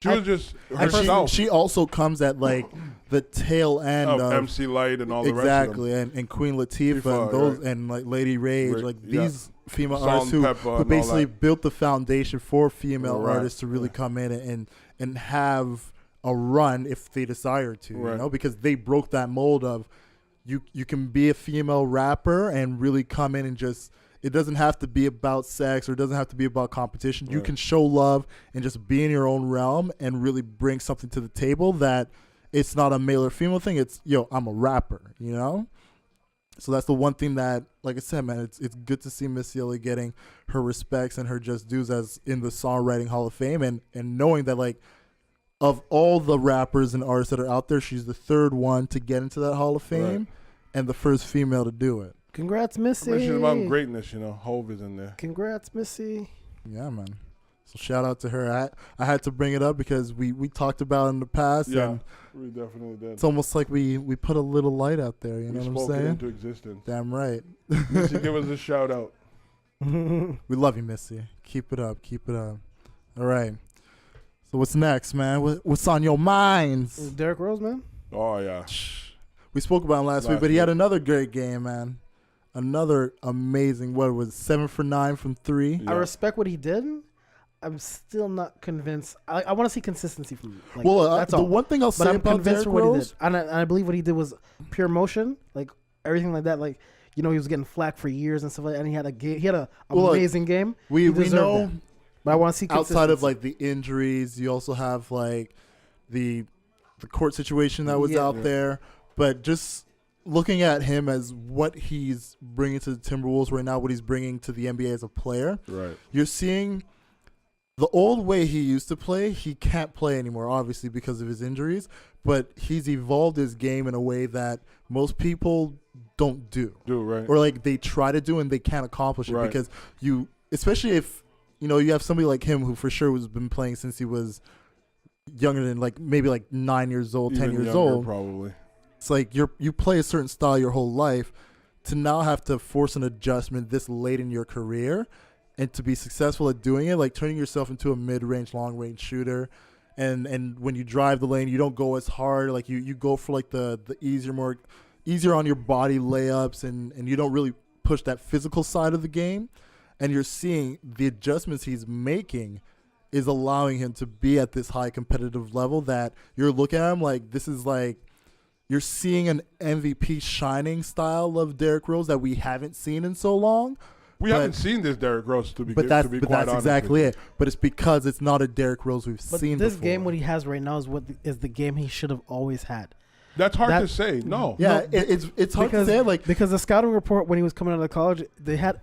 she was just And herself. she also comes at like the tail end of of MC Light and all the rest of exactly, and Queen Latifah Latifah, and those right. and like Lady Rage, Right, like yeah. these female Salt artists and who, Pepper and all basically that. built the foundation for female Right, artists to really come in and have a run if they desire to, Right. you know, because they broke that mold of you can be a female rapper and really come in and just, it doesn't have to be about sex or it doesn't have to be about competition. You Right. can show love and just be in your own realm and really bring something to the table that it's not a male or female thing. It's, yo, I'm a rapper, you know? So that's the one thing that, like I said, man, it's good to see Missy Elliott getting her respects and her just dues as in the Songwriting Hall of Fame, and knowing that, like, of all the rappers and artists that are out there, she's the third one to get into that Hall of Fame Right. and the first female to do it. Congrats, Missy. Mention about greatness, you know. Hove is in there. Congrats, Missy. Yeah, man. So shout out to her. I had to bring it up because we talked about it in the past, Yeah, and we definitely did. it's almost like we put a little light out there. You we know what I'm spoke it saying? into existence. Damn right. Missy, give us a shout out. We love you, Missy. Keep it up. Keep it up. All right. So what's next, man? What's on your minds? Derrick Rose, man. Oh yeah. We spoke about him last week, Last but he had week. another great game, man. Another amazing. What was it, 7 for 9 from 3? Yeah. I respect what he did. I'm still not convinced. I want to see consistency from him. Like, Well, that's the all. one thing I'll But say I'm about convinced Derrick for what he Rose, did, and I believe what he did was pure motion, like everything like that. Like, you know, he was getting flack for years and stuff like that, and he had a game. He had a Well, like, amazing game. we he deserved know that. But I want to see outside of consistency. like the injuries, you also have like the court situation that was Yeah. out Yeah. there. But just looking at him as what he's bringing to the Timberwolves right now, what he's bringing to the NBA as a player, Right. you're seeing the old way he used to play. He can't play anymore, obviously, because of his injuries. But he's evolved his game in a way that most people don't do, Do right. or like they try to do and they can't accomplish it Right. because you, especially if you know you have somebody like him who for sure has been playing since he was younger than like maybe like 9 years old, 10 Even years younger, old. probably. It's like you play a certain style your whole life, to now have to force an adjustment this late in your career and to be successful at doing it, like turning yourself into a mid-range, long-range shooter. And when you drive the lane, you don't go as hard. Like you go for like the easier on your body layups, and you don't really push that physical side of the game. And you're seeing the adjustments he's making is allowing him to be at this high competitive level that you're looking at him like this is like you're seeing an MVP shining style of Derrick Rose that we haven't seen in so long. We But- haven't seen this Derrick Rose to be. But to that's be but quite that's honest exactly with it. But it's because it's not a Derrick Rose we've But seen this before. game, what he has right now, is what is the game he should have always had. you. That's hard that- to say. No. Yeah, No, it's hard because- to say. Like Because the scouting report when he was coming out of college,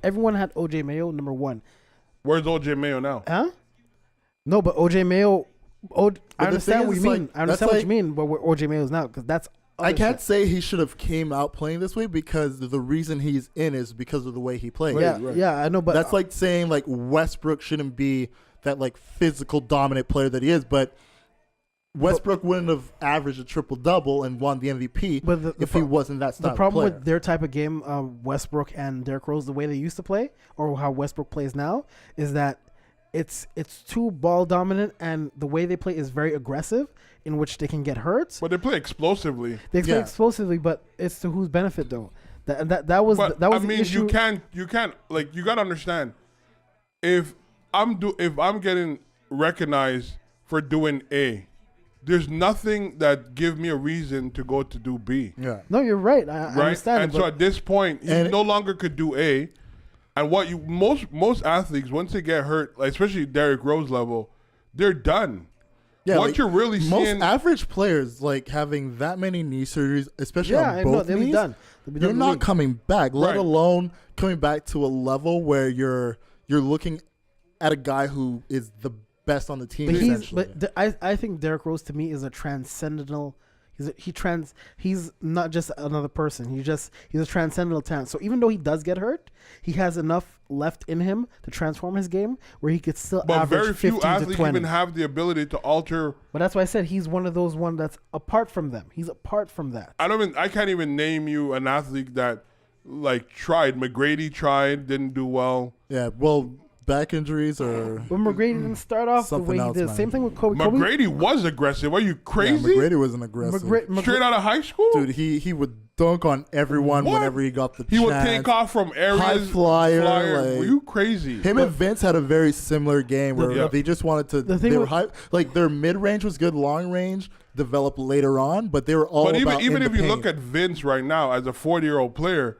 everyone had OJ Mayo number 1. Where's OJ Mayo now? Huh? No, but OJ Mayo. I the understand thing what is, you like, mean. I understand that's what you mean. But where OJ Mayo is now, because that's. I other can't shit. say he should have came out playing this way because the reason he's in is because of the way he plays. Right, Yeah, right. yeah, I know, but That's like saying like Westbrook shouldn't be that like physical dominant player that he is, but Westbrook wouldn't have averaged a triple double and won the MVP But the if he wasn't that style the problem of player. with their type of game, Westbrook and Derrick Rose, the way they used to play, or how Westbrook plays now, is that it's too ball dominant, and the way they play is very aggressive, in which they can get hurt. But they play explosively. They play Yeah. explosively, but it's to whose benefit though? That was But that was I the mean, issue. you can't like you gotta understand. If I'm getting recognized for doing A, there's nothing that give me a reason to go to do B. Yeah. No, you're right. I Right? understand. And it, so but at this point, he And- no longer could do A. And what you most athletes, once they get hurt, like especially Derrick Rose level, they're done. Yeah, what like, you're really most seeing, average players like having that many knee surgeries, especially yeah, on I know both they'll knees, be done. They'll be you're done in the not league. coming back. Let Right. alone coming back to a level where you're looking at a guy who is the best on the team. But essentially. I think Derrick Rose to me is a transcendental. He's not just another person. He's a transcendental talent. So even though he does get hurt, he has enough left in him to transform his game where he could still but average very 15 few to athletes 20. even have the ability to alter. But that's why I said he's one of those one that's apart from them. He's apart from that. I can't even name you an athlete that like tried. McGrady tried, didn't do well. yeah, well, back injuries or But McGrady didn't start off the Something way he else, did. man. Same thing with Kobe. McGrady was aggressive. Are you yeah, crazy? McGrady wasn't aggressive. McGrady, Straight out of high school? Dude, he would dunk on everyone What? whenever he got the He chance. would take off from areas. High flyer, like- Were you crazy? Him and Vince had a very similar game where Yeah. they just wanted to. The thing They were with- high, like their mid range was good, long range developed later on, but they were all. But about even in if the you paint. look at Vince right now as a 40-year-old player,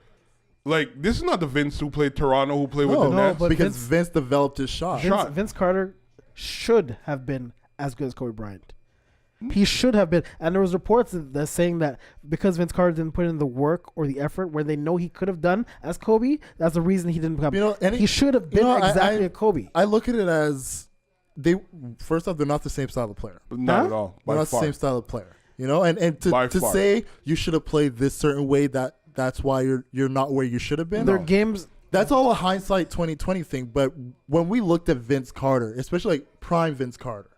like this is not the Vince who played Toronto, who played with the No, Nets. but because Vince- Vince developed his shot. Shot. Vince Carter should have been as good as Kobe Bryant. He should have been, and there was reports that saying that because Vince Carter didn't put in the work or the effort where they know he could have done as Kobe, that's the reason he didn't become. You know, and he should have been exactly a Kobe. I look at it as they. First off, they're not the same style of player. Not Huh? at all. They're By not far. the same style of player. You know, and By to far. say you should have played this certain way, that's why you're not where you should have been. Their games. That's all a hindsight 2020 thing. But when we looked at Vince Carter, especially like prime Vince Carter,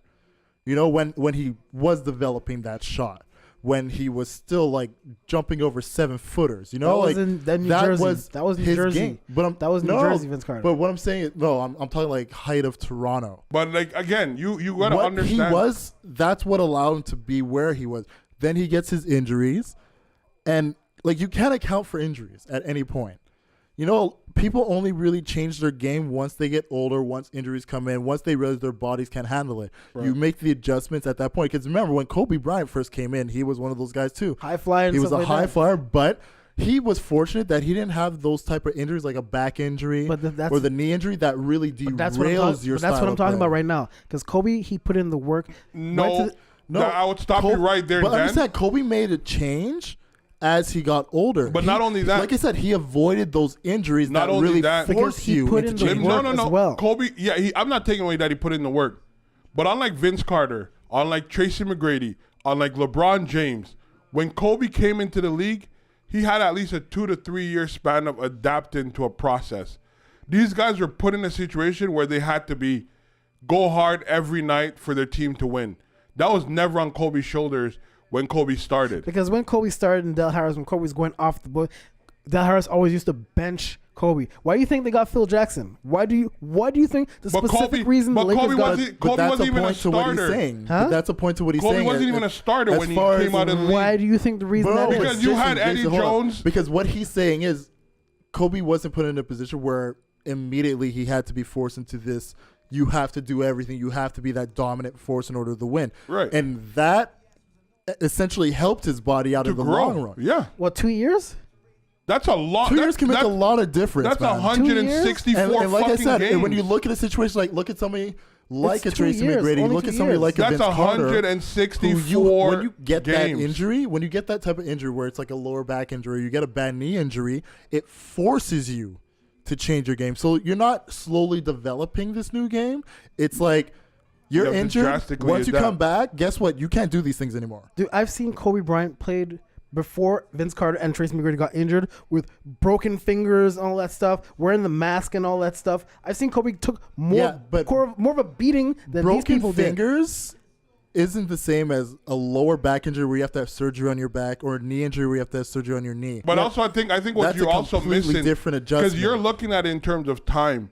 you know, when he was developing that shot, when he was still like jumping over 7-footers, you know, That was like in New Jersey. That was New his Jersey. game. But That was New Jersey, Vince Carter. But what I'm saying is, no, I'm talking like height of Toronto. But like again, you gotta What understand. he was, that's what allowed him to be where he was. Then he gets his injuries, and like you can't account for injuries at any point. You know, people only really change their game once they get older, once injuries come in, once they realize their bodies can't handle it. Right. You make the adjustments at that point. Because remember, when Kobe Bryant first came in, he was one of those guys too. High flyer. And He was stuff a like high that. flyer, but he was fortunate that he didn't have those type of injuries like a back injury But that's or the knee injury that really but that's what I'm, derails your but that's style what I'm of talking play. about right now. Because Kobe, he put in the work. no, No, I would stop you right there, But Dan. understand, Kobe made a change as he got older. But not only that- like I said, he avoided those injuries Not that only really that- Because force he you put into in the changing. work no. as well. Kobe, yeah, I'm not taking away that he put in the work. But unlike Vince Carter, unlike Tracy McGrady, unlike LeBron James, when Kobe came into the league, he had at least a 2 to 3 year span of adapting to a process. These guys were put in a situation where they had to go hard every night for their team to win. That was never on Kobe's shoulders when Kobe started. Because when Kobe started in Del Harris, when Kobe was going off the book, Del Harris always used to bench Kobe. Why do you think they got Phil Jackson? Why do you think the But specific Kobe- reason the but Lakers Kobe got wasn't- But Kobe that's wasn't a even a point to what he's starter. saying. Huh? But that's a point to what he's Kobe saying. wasn't even a starter as when he far came as- out of the league. Why do you think the reason Bro, that Because is? you had Eddie hold on. Jones. Because what he's saying is Kobe wasn't put in a position where immediately he had to be forced into this. You have to do everything. You have to be that dominant force in order to win. Right. And that essentially helped his body out to in the grow. long run. Yeah. What, 2 years? That's a lot. 2 years can make a that's- lot of difference. That's man. 164 And like I fucking said, games. when you look at a situation like at somebody like It's a 2 Tracy years, McGrady, only look 2 at somebody years. like a That's Vince Carter, 164 when you get games. that injury, when you get that type of injury where it's like a lower back injury, you get a bad knee injury, it forces you to change your game. So you're not slowly developing this new game. It's like you're You have to injured. drastically Once you adapt. come back, guess what? You can't do these things anymore. Dude, I've seen Kobe Bryant played before Vince Carter and Tracy McGrady got injured with broken fingers and all that stuff, wearing the mask and all that stuff. I've seen Kobe took more of a beating than these Broken people did. fingers isn't the same as a lower back injury where you have to have surgery on your back or a knee injury where you have to have surgery on your knee. But also, I think what That's you're a also completely missing, different because adjustment. you're looking at it in terms of time.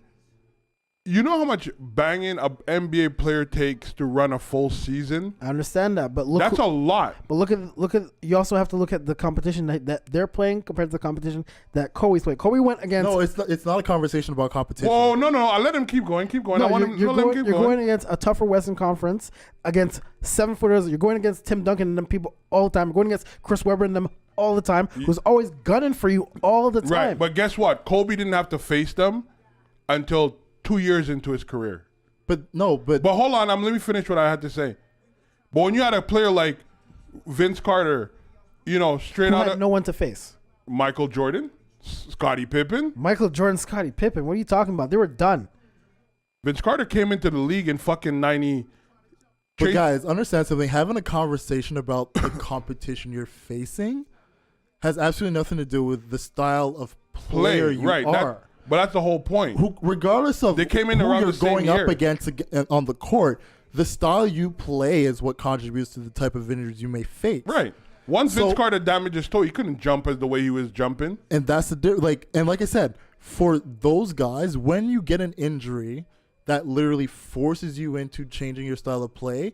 You know how much banging a NBA player takes to run a full season? I understand that, but look, That's a lot. but look at. You also have to look at the competition that they're playing compared to the competition that Kobe's played. Kobe went against. No, it's not a conversation about competition. Whoa, no, I let him keep going. Keep going. I No, want you're, him. you're, No, let him going, keep you're going. going against a tougher Western Conference, against 7-footers. You're going against Tim Duncan and them people all the time. You're going against Chris Webber and them all the time, who's always gunning for you all the time. Right, but guess what? Kobe didn't have to face them until 2 years into his career. But But hold on, let me finish what I had to say. But when you had a player like Vince Carter, straight Who out had of no one to face? Michael Jordan, Scottie Pippen, Michael Jordan, Scottie Pippen. What are you talking about? They were done. Vince Carter came into the league in fucking 90. But guys, understand something. Having a conversation about the competition you're facing has absolutely nothing to do with the style of player you right? are. But that's the whole point. Regardless of They came in who around you're the same going year. up against on the court, the style you play is what contributes to the type of injuries you may face. Right. Once Vince So- Carter damaged his toe, he couldn't jump as the way he was jumping. And that's like I said, for those guys, when you get an injury that literally forces you into changing your style of play,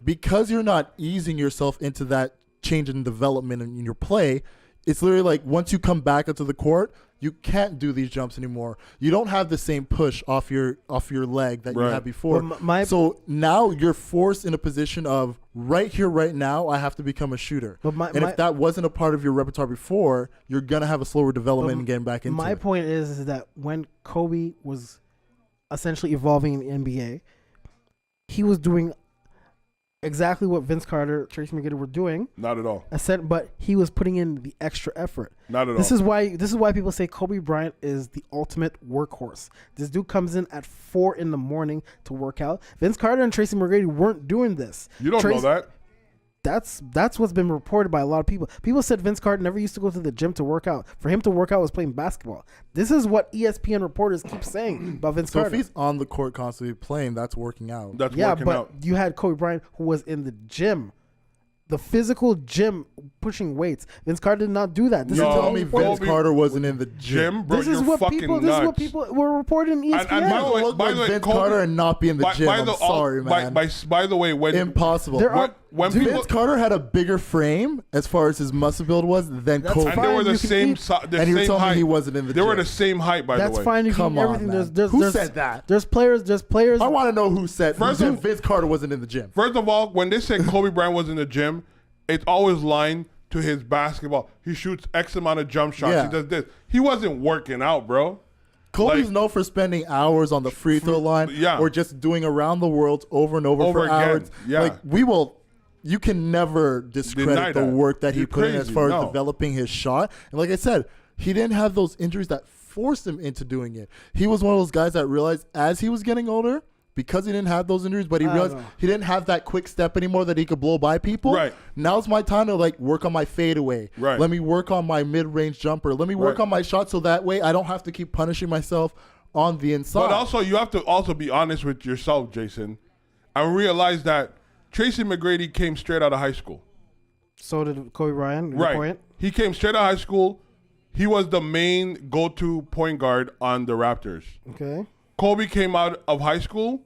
because you're not easing yourself into that change in development in your play, it's literally like once you come back onto the court, you can't do these jumps anymore. You don't have the same push off your leg that you Right. had before. But So now you're forced in a position of right here, right now, I have to become a shooter. But And if that wasn't a part of your repertoire before, you're gonna have a slower development in getting back into my it. point is that when Kobe was essentially evolving in the NBA, he was doing exactly what Vince Carter, Tracy McGrady were doing. Not at all. But he was putting in the extra effort. Not at all. This is why people say Kobe Bryant is the ultimate workhorse. This dude comes in at 4 a.m. to work out. Vince Carter and Tracy McGrady weren't doing this. You don't know that. That's what's been reported by a lot of people. People said Vince Carter never used to go to the gym to work out. For him to work out was playing basketball. This is what ESPN reporters keep saying about Vince So Carter. if he's on the court constantly playing, that's working out. That's Yeah, working but out. you had Kobe Bryant who was in the gym, the physical gym, pushing weights. Vince Carter did not do that. This You're No, is telling me Kobe- Vince Carter wasn't in the gym. Jim, bro, This you're is what fucking people. nuts. This is what people were reporting in ESPN. And by the way- Look like Vince Kobe- Carter and not be in the gym. I'm sorry, man. By the way, when Impossible. There are- when Dude, people Vince Carter had a bigger frame as far as his muscle build was than That's Kobe. and they fine, were the you can same eat- the And you were same telling me height. he wasn't in the They gym. were the same height, by That's the way. fine. You Come can eat on, everything. man. There's Who said that? There's players. I want to know who said First who of- said Vince Carter wasn't in the gym. First of all, when they say Kobe Bryant was in the gym, it's always lined to his basketball. He shoots X amount of jump shots. Yeah. He does this. He wasn't working out, bro. Kobe's Like- known for spending hours on the free throw line yeah. or just doing around the world over and over, Over for again. hours. Yeah. Like you can never discredit Deny the that. work that he You're put in as crazy. far as No. developing his shot. And like I said, he didn't have those injuries that forced him into doing it. He was one of those guys that realized as he was getting older, because he didn't have those injuries, but he I realized don't know. he didn't have that quick step anymore that he could blow by people. Right. Now's my time to like work on my fadeaway. Right. Let me work on my mid-range jumper. Let me work Right. on my shot so that way I don't have to keep punishing myself on the inside. But also, you have to also be honest with yourself, Jason, and realize that Tracy McGrady came straight out of high school. So did Kobe Bryant. Your Right. point? He came straight out of high school. He was the main go-to point guard on the Raptors. Okay. Kobe came out of high school.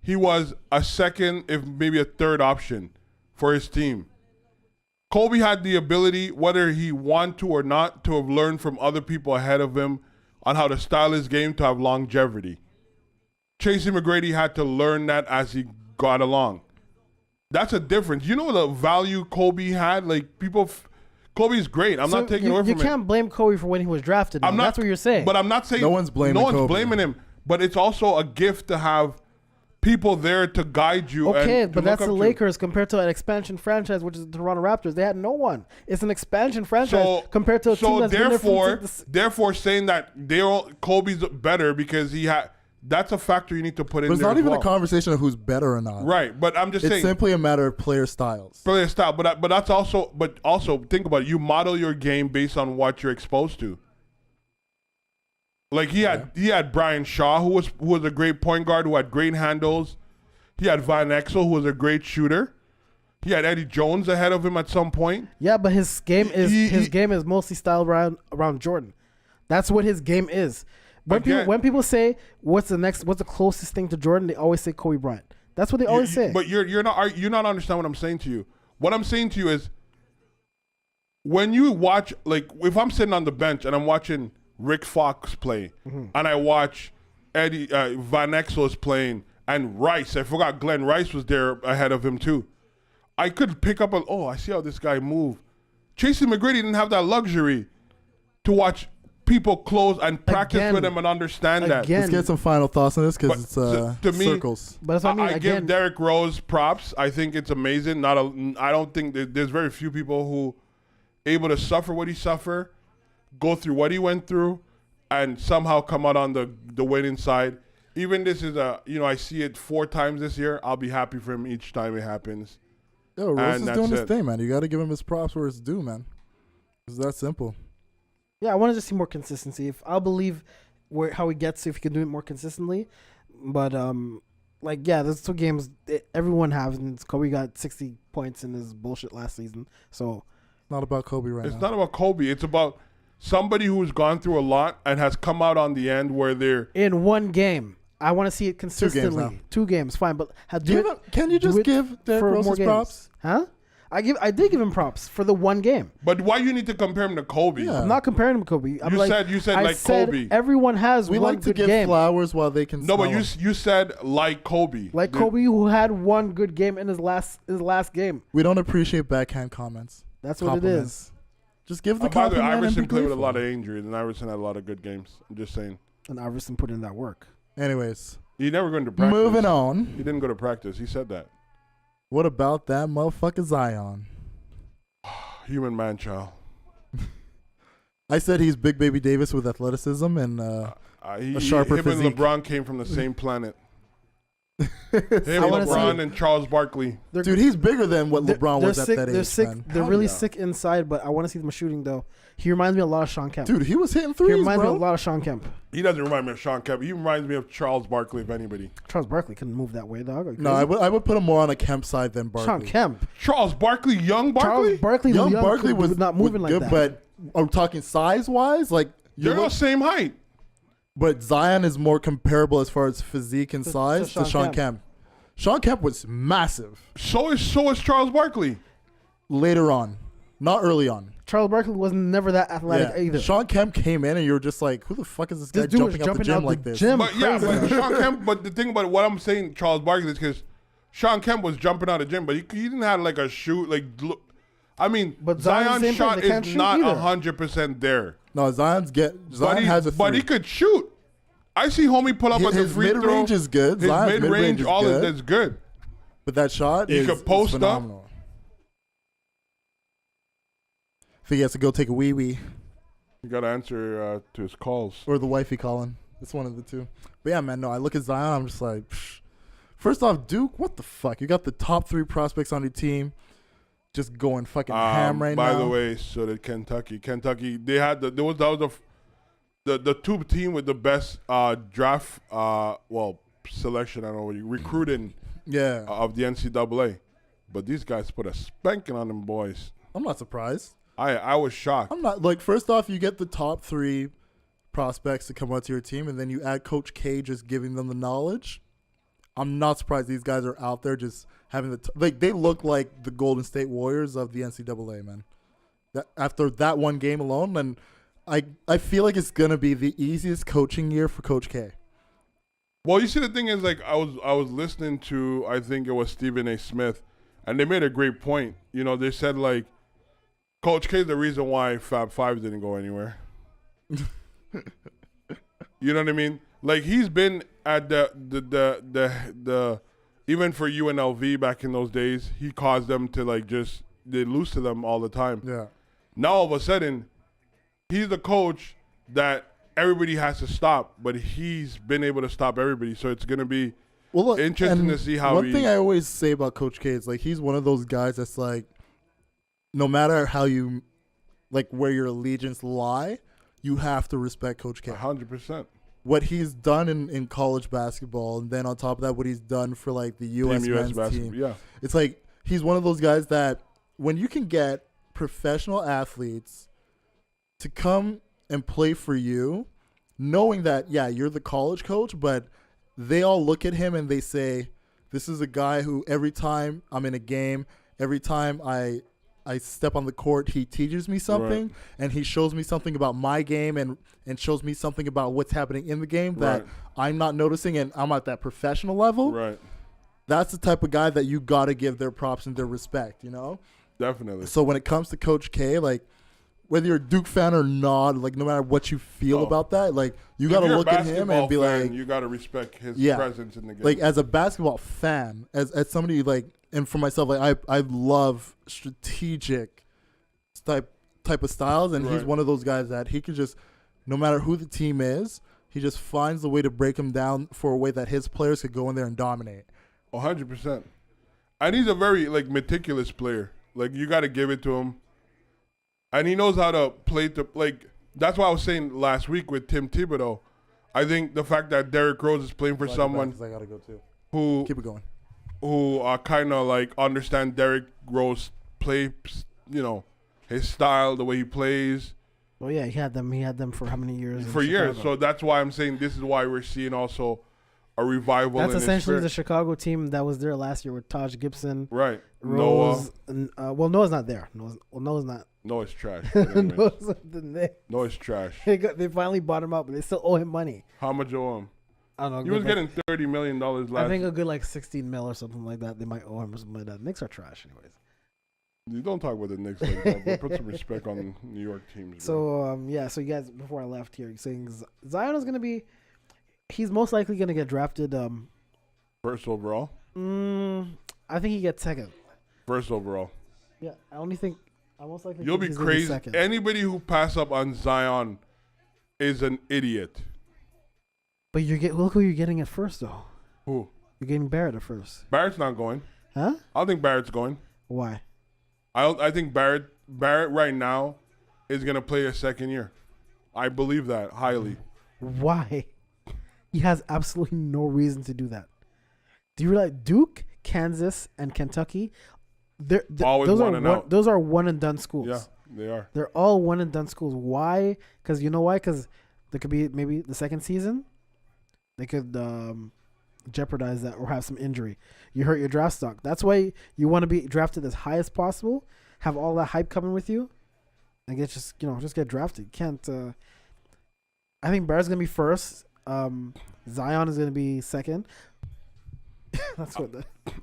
He was a second, if maybe a third option for his team. Kobe had the ability, whether he wanted to or not, to have learned from other people ahead of him on how to style his game to have longevity. Tracy McGrady had to learn that as he got along. That's a difference. You know the value Kobe had? Like, Kobe's great. I'm So not taking you, away from you it. can't blame Kobe for when he was drafted. I'm now. not, That's what you're saying. But I'm not saying No one's blaming Kobe. blaming him. But it's also a gift to have people there to guide you. Okay, and to but that's look the up to. Lakers compared to an expansion franchise, which is the Toronto Raptors. They had no one. It's an expansion franchise compared to a team that's been there therefore, saying that Kobe's better because he had. That's a factor you need to put in but it's there not as even well. a conversation of who's better or not. Right, but I'm just It's saying. simply a matter of player styles. Player style, but that's also. But also think about it. You model your game based on what you're exposed to. Like he had Brian Shaw, who was a great point guard, who had great handles. He had Van Exel, who was a great shooter. He had Eddie Jones ahead of him at some point. Yeah, but his game is He- game is mostly styled around Jordan. That's what his game is. Again- When people say what's the closest thing to Jordan, they always say Kobe Bryant. That's what they always say. But you're not understanding what I'm saying to you. What I'm saying to you is when you watch, like, if I'm sitting on the bench and I'm watching Rick Fox play, Mm-hmm. and I watch Eddie Van Exel is playing, and Rice, I forgot Glenn Rice was there ahead of him too. I could pick up I see how this guy move. Tracy McGrady didn't have that luxury to watch people close and practice Again. with him and understand that. Again. Let's get some final thoughts on this But because it's to me- circles. But that's what I mean. I Again, give Derrick Rose props. I think it's amazing. I don't think there's very few people who able to suffer what he suffered, go through what he went through, and somehow come out on the winning side. Even this is I see it 4 times this year. I'll be happy for him each time it happens. Yo, Rose And is that's doing his it. thing, man. You got to give him his props where it's due, man. It's that simple. yeah, I want to just see more consistency. I'll believe how he gets to if he can do it more consistently. But there's 2 games everyone has, and Kobe got 60 points in his bullshit last season. So It's not about Kobe right It's now. not about Kobe. It's about somebody who's gone through a lot and has come out on the end where they're in one game, I want to see it consistently. now. 2 games, fine, but do it. Can you do just it give Derrick for Rose more his games. props? Huh? I did give him props for the one game. But why you need to compare him to Kobe? Yeah. I'm not comparing him to Kobe. I'm You said I like said Kobe. everyone has We one like to good give game. flowers while they can. No, but smell 'em. you said like Kobe. Like Kobe, who had one good game in his last game. We don't appreciate backhand comments. That's what it Compliments. is. Just give the By the way, compliment and be Iverson played with a grateful. lot of injuries, and Iverson had a lot of good games. I'm just saying. And Iverson put in that work. Anyways, He never going to practice. moving on. He didn't go to practice. He said that. What about that motherfucker Zion? Human man child. I said he's Big Baby Davis with athleticism and a sharper him physique. and LeBron came from the same planet. Him, I wanna LeBron, see- and Charles Barkley. dude, he's bigger than what LeBron was at sick, that they're age, sick. man. They're Hell really yeah. sick inside, but I want to see them shooting though. He reminds me a lot of Sean Kemp. Dude, he was hitting he threes, reminds me bro. a lot of Sean Kemp. He doesn't remind me of Sean Kemp. He reminds me of Charles Barkley, if anybody. Charles Barkley couldn't move that way, dog. Are you No, crazy? I would put him more on a Kemp side than Barkley. Sean Kemp. Charles Barkley, young Barkley? Charles Barkley, Young Barkley was not moving was like good, that. but are we talking size wise? Like you They're all look, same height. but Zion is more comparable as far as physique and size to Sean Kemp. Sean Kemp was massive So is Charles Barkley. later on, not early on. Charles Barkley was never that athletic either. Sean Kemp came in and you were just like, who the fuck is this guy This dude was jumping up the jumping gym out like the this? gym. But yeah, Crazy. but Sean Kemp. But the thing about what I'm saying, Charles Barkley, is because Sean Kemp was jumping out of the gym, but he didn't have like a shoot. Like, look, I mean, But Zion's the Zion's same shot thing. They can't is shoot not either. 100% there. No, Zion has a But three. he could shoot. I see homie pull up at the His free throw. mid-range is good. His Zion's mid-range, mid-range is all good. of that's good. But that shot He is, could post is up. phenomenal. I think he has to go take a wee-wee. You got to answer to his calls. Or the wifey calling. It's one of the two. But yeah, man, no, I look at Zion, I'm just like, psh. First off, Duke, what the fuck? You got the top 3 prospects on your team just going fucking ham right By now. the way, so did Kentucky. Kentucky, they had that was the two team with the best draft selection. I don't know what recruiting Yeah. of the NCAA. But these guys put a spanking on them boys. I'm not surprised. I was shocked. I'm not, like, first off, you get the top 3 prospects to come onto your team, and then you add Coach K just giving them the knowledge. I'm not surprised these guys are out there just having they look like the Golden State Warriors of the NCAA, man. After that one game alone, and I feel like it's gonna be the easiest coaching year for Coach K. Well, you see, the thing is, like, I was listening to, I think it was Stephen A. Smith, and they made a great point. You know, they said, like, Coach K is the reason why Fab Five didn't go anywhere. You know what I mean? Like, he's been at the even for UNLV back in those days, he caused them to, like, they lose to them all the time. Yeah. Now all of a sudden, he's the coach that everybody has to stop, but he's been able to stop everybody. So it's going to be Well, look, interesting and to see how one thing I always say about Coach K is, like, he's one of those guys that's like, no matter how you, like, where your allegiance lie, you have to respect Coach K. 100%. What he's done in college basketball, and then on top of that, what he's done for, like, the U.S. Team US men's basketball. team. Yeah. It's like he's one of those guys that when you can get professional athletes to come and play for you, knowing that, yeah, you're the college coach, but they all look at him and they say, this is a guy who every time I'm in a game, every time I step on the court, he teaches me something, and he shows me something about my game and shows me something about what's happening in the game that I'm not noticing, and I'm at that professional level. Right. That's the type of guy that you got to give their props and their respect, you know? Definitely. So when it comes to Coach K, like, whether you're a Duke fan or not, like, no matter what you feel about that, like, you got to look at him and be like, you got to respect his presence in the game. like, as a basketball fan, as somebody, like, and for myself, like, I love strategic type of styles, and he's one of those guys that he can just, no matter who the team is, he just finds a way to break them down for a way that his players could go in there and dominate. 100%. And he's a very, like, meticulous player. Like, you got to give it to him. And he knows how to play like, that's why I was saying last week with Tim Thibodeau. I think the fact that Derrick Rose is playing for someone I gotta go too. who Keep it going. who kind of, like, understand Derrick Rose play, you know, his style, the way he plays. Well, yeah, he had them for how many years? For years. So that's why I'm saying this is why we're seeing also a revival. That's in essentially the his Chicago team that was there last year with Taj Gibson, right. Rose. Well, Noah's not there. Noah's not. Noah's trash. But anyways. Noah's the Noah's trash. They finally bought him out, but they still owe him money. How much owe him? I don't know. He was getting $30 million last. I think a good like 16 mil or something like that. They might owe him or something like that. Knicks are trash, anyways. You don't talk about the Knicks like that, but put some respect on New York teams. Bro. So So you guys, before I left here, you're saying Zion is gonna be. He's most likely gonna get drafted. First overall. I think he gets second. First overall. Yeah, I only think. I most likely. You'll think be he's gonna crazy. second. Anybody who pass up on Zion is an idiot. But look who you're getting at first though. Who? You're getting Barrett at first. Barrett's not going. Huh? I don't think Barrett's going. Why? I think Barrett right now is gonna play a second year. I believe that highly. Why? He has absolutely no reason to do that. Do you realize Duke, Kansas, and Kentucky? Always those one are and out. those are one and done schools. Yeah, they are. They're all one and done schools. Why? Because you know why? Because there could be maybe the second season. They could jeopardize that or have some injury. You hurt your draft stock. That's why you want to be drafted as high as possible. Have all that hype coming with you, and just get drafted. You can't. I think Barrett's gonna be first. Zion is gonna be second. That's what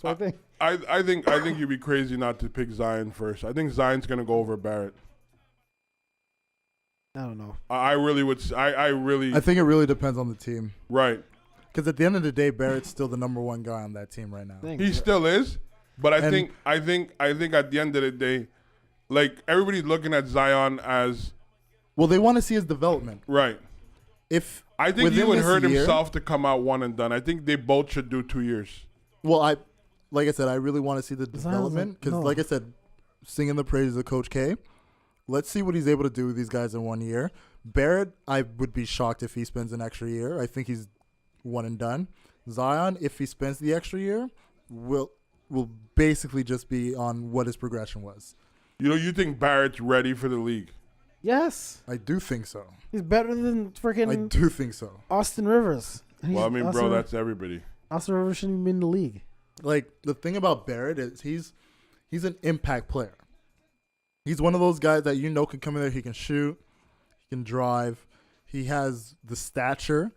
I think. I think you'd be crazy not to pick Zion first. I think Zion's gonna go over Barrett. I don't know. I really would. I think it really depends on the team. Right. Because at the end of the day, Barrett's still the number one guy on that team right now. Thanks. He still is, but I think at the end of the day, like everybody's looking at Zion as well. They want to see his development. Right. If I think he within would this hurt year- himself to come out one and done. I think they both should do 2 years. Well, like I said, I really want to see the development because, no. like I said, singing the praises of Coach K. Let's see what he's able to do with these guys in 1 year. Barrett, I would be shocked if he spends an extra year. I think he's one and done. Zion, if he spends the extra year, will basically just be on what his progression was. You think Barrett's ready for the league? Yes, I do think so. he's better than freaking I do think so. Austin Rivers. Well, I mean, Austin, bro, that's everybody. Austin Rivers shouldn't even be in the league. Like, the thing about Barrett is he's an impact player. He's one of those guys that can come in there, he can shoot, he can drive, he has the stature,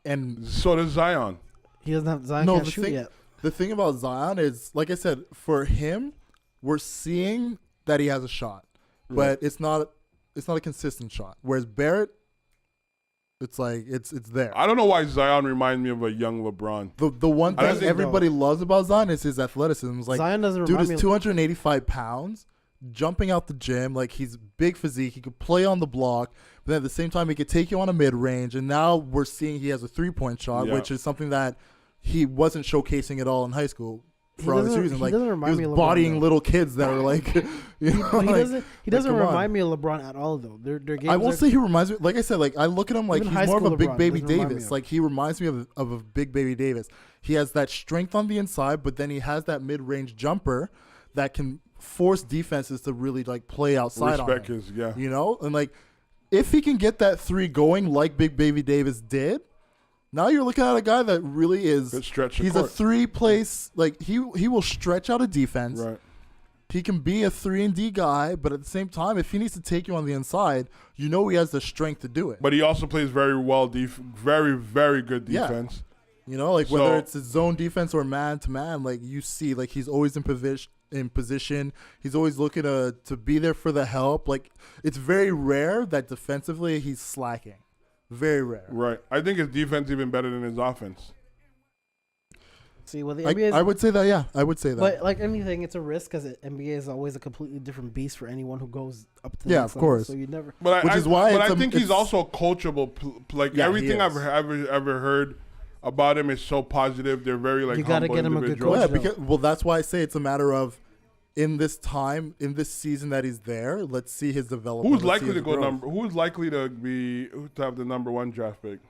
and So does Zion. He doesn't have Zion No, can't the shoot thing- yet. the thing about Zion is, like I said, for him, we're seeing that he has a shot, but it's not a consistent shot. Whereas Barrett, it's like it's there. I don't know why Zion reminds me of a young LeBron. The one I don't thing think- everybody loves about Zion is his athleticism. It's like, Zion doesn't dude remind me. is 285 pounds, jumping out the gym. Like, he's big physique. He could play on the block, but then at the same time, he could take you on a mid range. And now we're seeing he has a 3-point shot, Yeah. which is something that he wasn't showcasing at all in high school for obvious reasons. He Like, doesn't he remind was me of LeBron, bodying though. little kids that are like, you know, But he like, doesn't. He doesn't come on. remind me of LeBron at all, though. Their games. I won't are, say he reminds me. Like I said, like I look at him like Even he's high more of a school big LeBron baby doesn't remind me Davis. of. Like, he reminds me of a big baby Davis. He has that strength on the inside, but then he has that mid range jumper that can force defenses to really like play outside Respect on him. his, yeah. You know, and like if he can get that 3 going like Big Baby Davis did, now you're looking at a guy that really is. Good stretch the He's court. a 3-place like he will stretch out a defense. Right. He can be a 3-and-D guy, but at the same time, if he needs to take you on the inside, he has the strength to do it. But he also plays very well, very, very good Yeah. defense. You know, like So- whether it's his zone defense or man to man, like you see, like he's always in position. He's always looking to be there for the help. Like, it's very rare that defensively he's slacking. Very rare. Right. I think his defense even better than his offense. See, well, the NBA is. I would say that. Yeah, I would say that. But like anything, it's a risk because NBA is always a completely different beast for anyone who goes up to the Yeah, next of level. course. So you never. But Which is why but it's I a- think he's it's- also coachable. Like Yeah, he everything I've is. ever heard about him is so positive. They're very like You gotta humble get him a good individuals. coach. yeah, because that's why I say it's a matter of in this season that he's there. Let's see his development. Who's Let's see likely to his go growth. Who's likely to have the number 1 draft pick,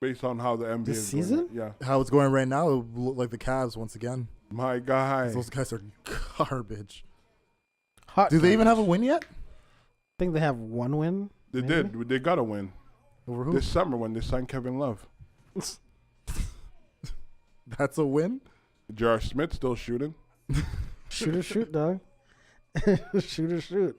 based on how the NBA This is going? season? Yeah, How it's going right now, it will look like the Cavs once again. my guy. Those guys are garbage. Hot Do they even have a garbage. win yet? I think they have one win. They maybe? did. They got to win Over who? this summer when they signed Kevin Love. That's a win. J.R. Smith still shooting. Shoot or shoot, dog. Shoot or shoot.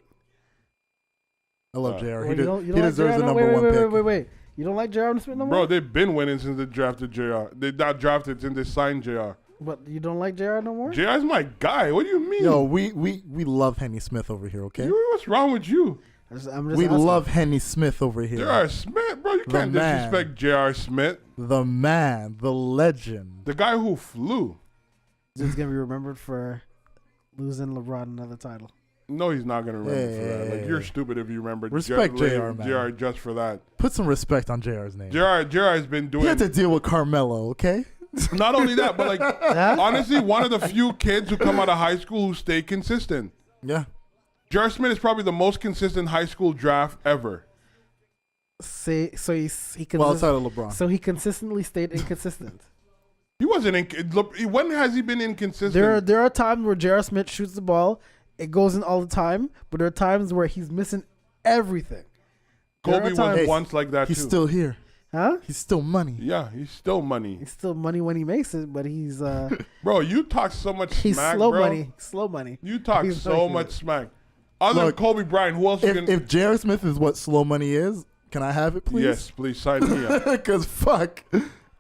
I love Uh, JR. Well, He, you de- don't- you he don't like deserves JR the no? number one pick. Wait. You don't like J.R. Smith no more? Bro, they've been winning since they drafted J.R. They not drafted since they signed J.R. But you don't like J.R. no more? J.R.'s my guy. What do you mean? Yo, we love Henny Smith over here, okay? What's wrong with you? I'm just We asking. love Henny Smith over here. J.R. Smith, bro, you The can't man. disrespect J.R. Smith. The man, the legend. The guy who flew. He's going to be remembered for losing LeBron another title. No, he's not gonna remember for that. Like, you're Hey. stupid if you remember. Respect JR, man. JR just for that. Put some respect on JR's name. JR has been He had to doing. deal with Carmelo, okay? Not only that, but like Huh? honestly, one of the few kids who come out of high school who stay consistent. Yeah. J.R. Smith is probably the most consistent high school draft ever. So he Well, outside of LeBron. so he consistently stayed inconsistent. He wasn't. Look, when has he been inconsistent? There are times where J.R. Smith shoots the ball, it goes in all the time, but there are times where he's missing everything. There Kobe are was times- once like that He's too. still here. Huh? He's still money. Yeah, he's still money, He's still money when he makes it, but he's bro. You talk so much he's smack, slow bro. money. Slow money. You talk He's so like much that. smack. Other Look, than Kobe Bryant, who else you can? If J.R. Smith is what slow money is, can I have it, please? Yes, please sign me up. Because fuck,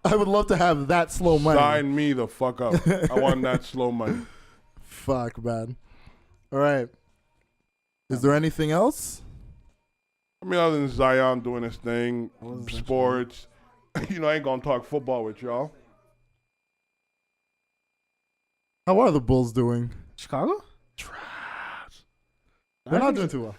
I would love to have that slow money. Sign me the fuck up. I want that slow money. Fuck, man. All right. Is there anything else? I mean, other than Zion doing his thing, What was that? sports. You know, I ain't gonna talk football with y'all. How are the Bulls doing? Chicago? They're not doing too well.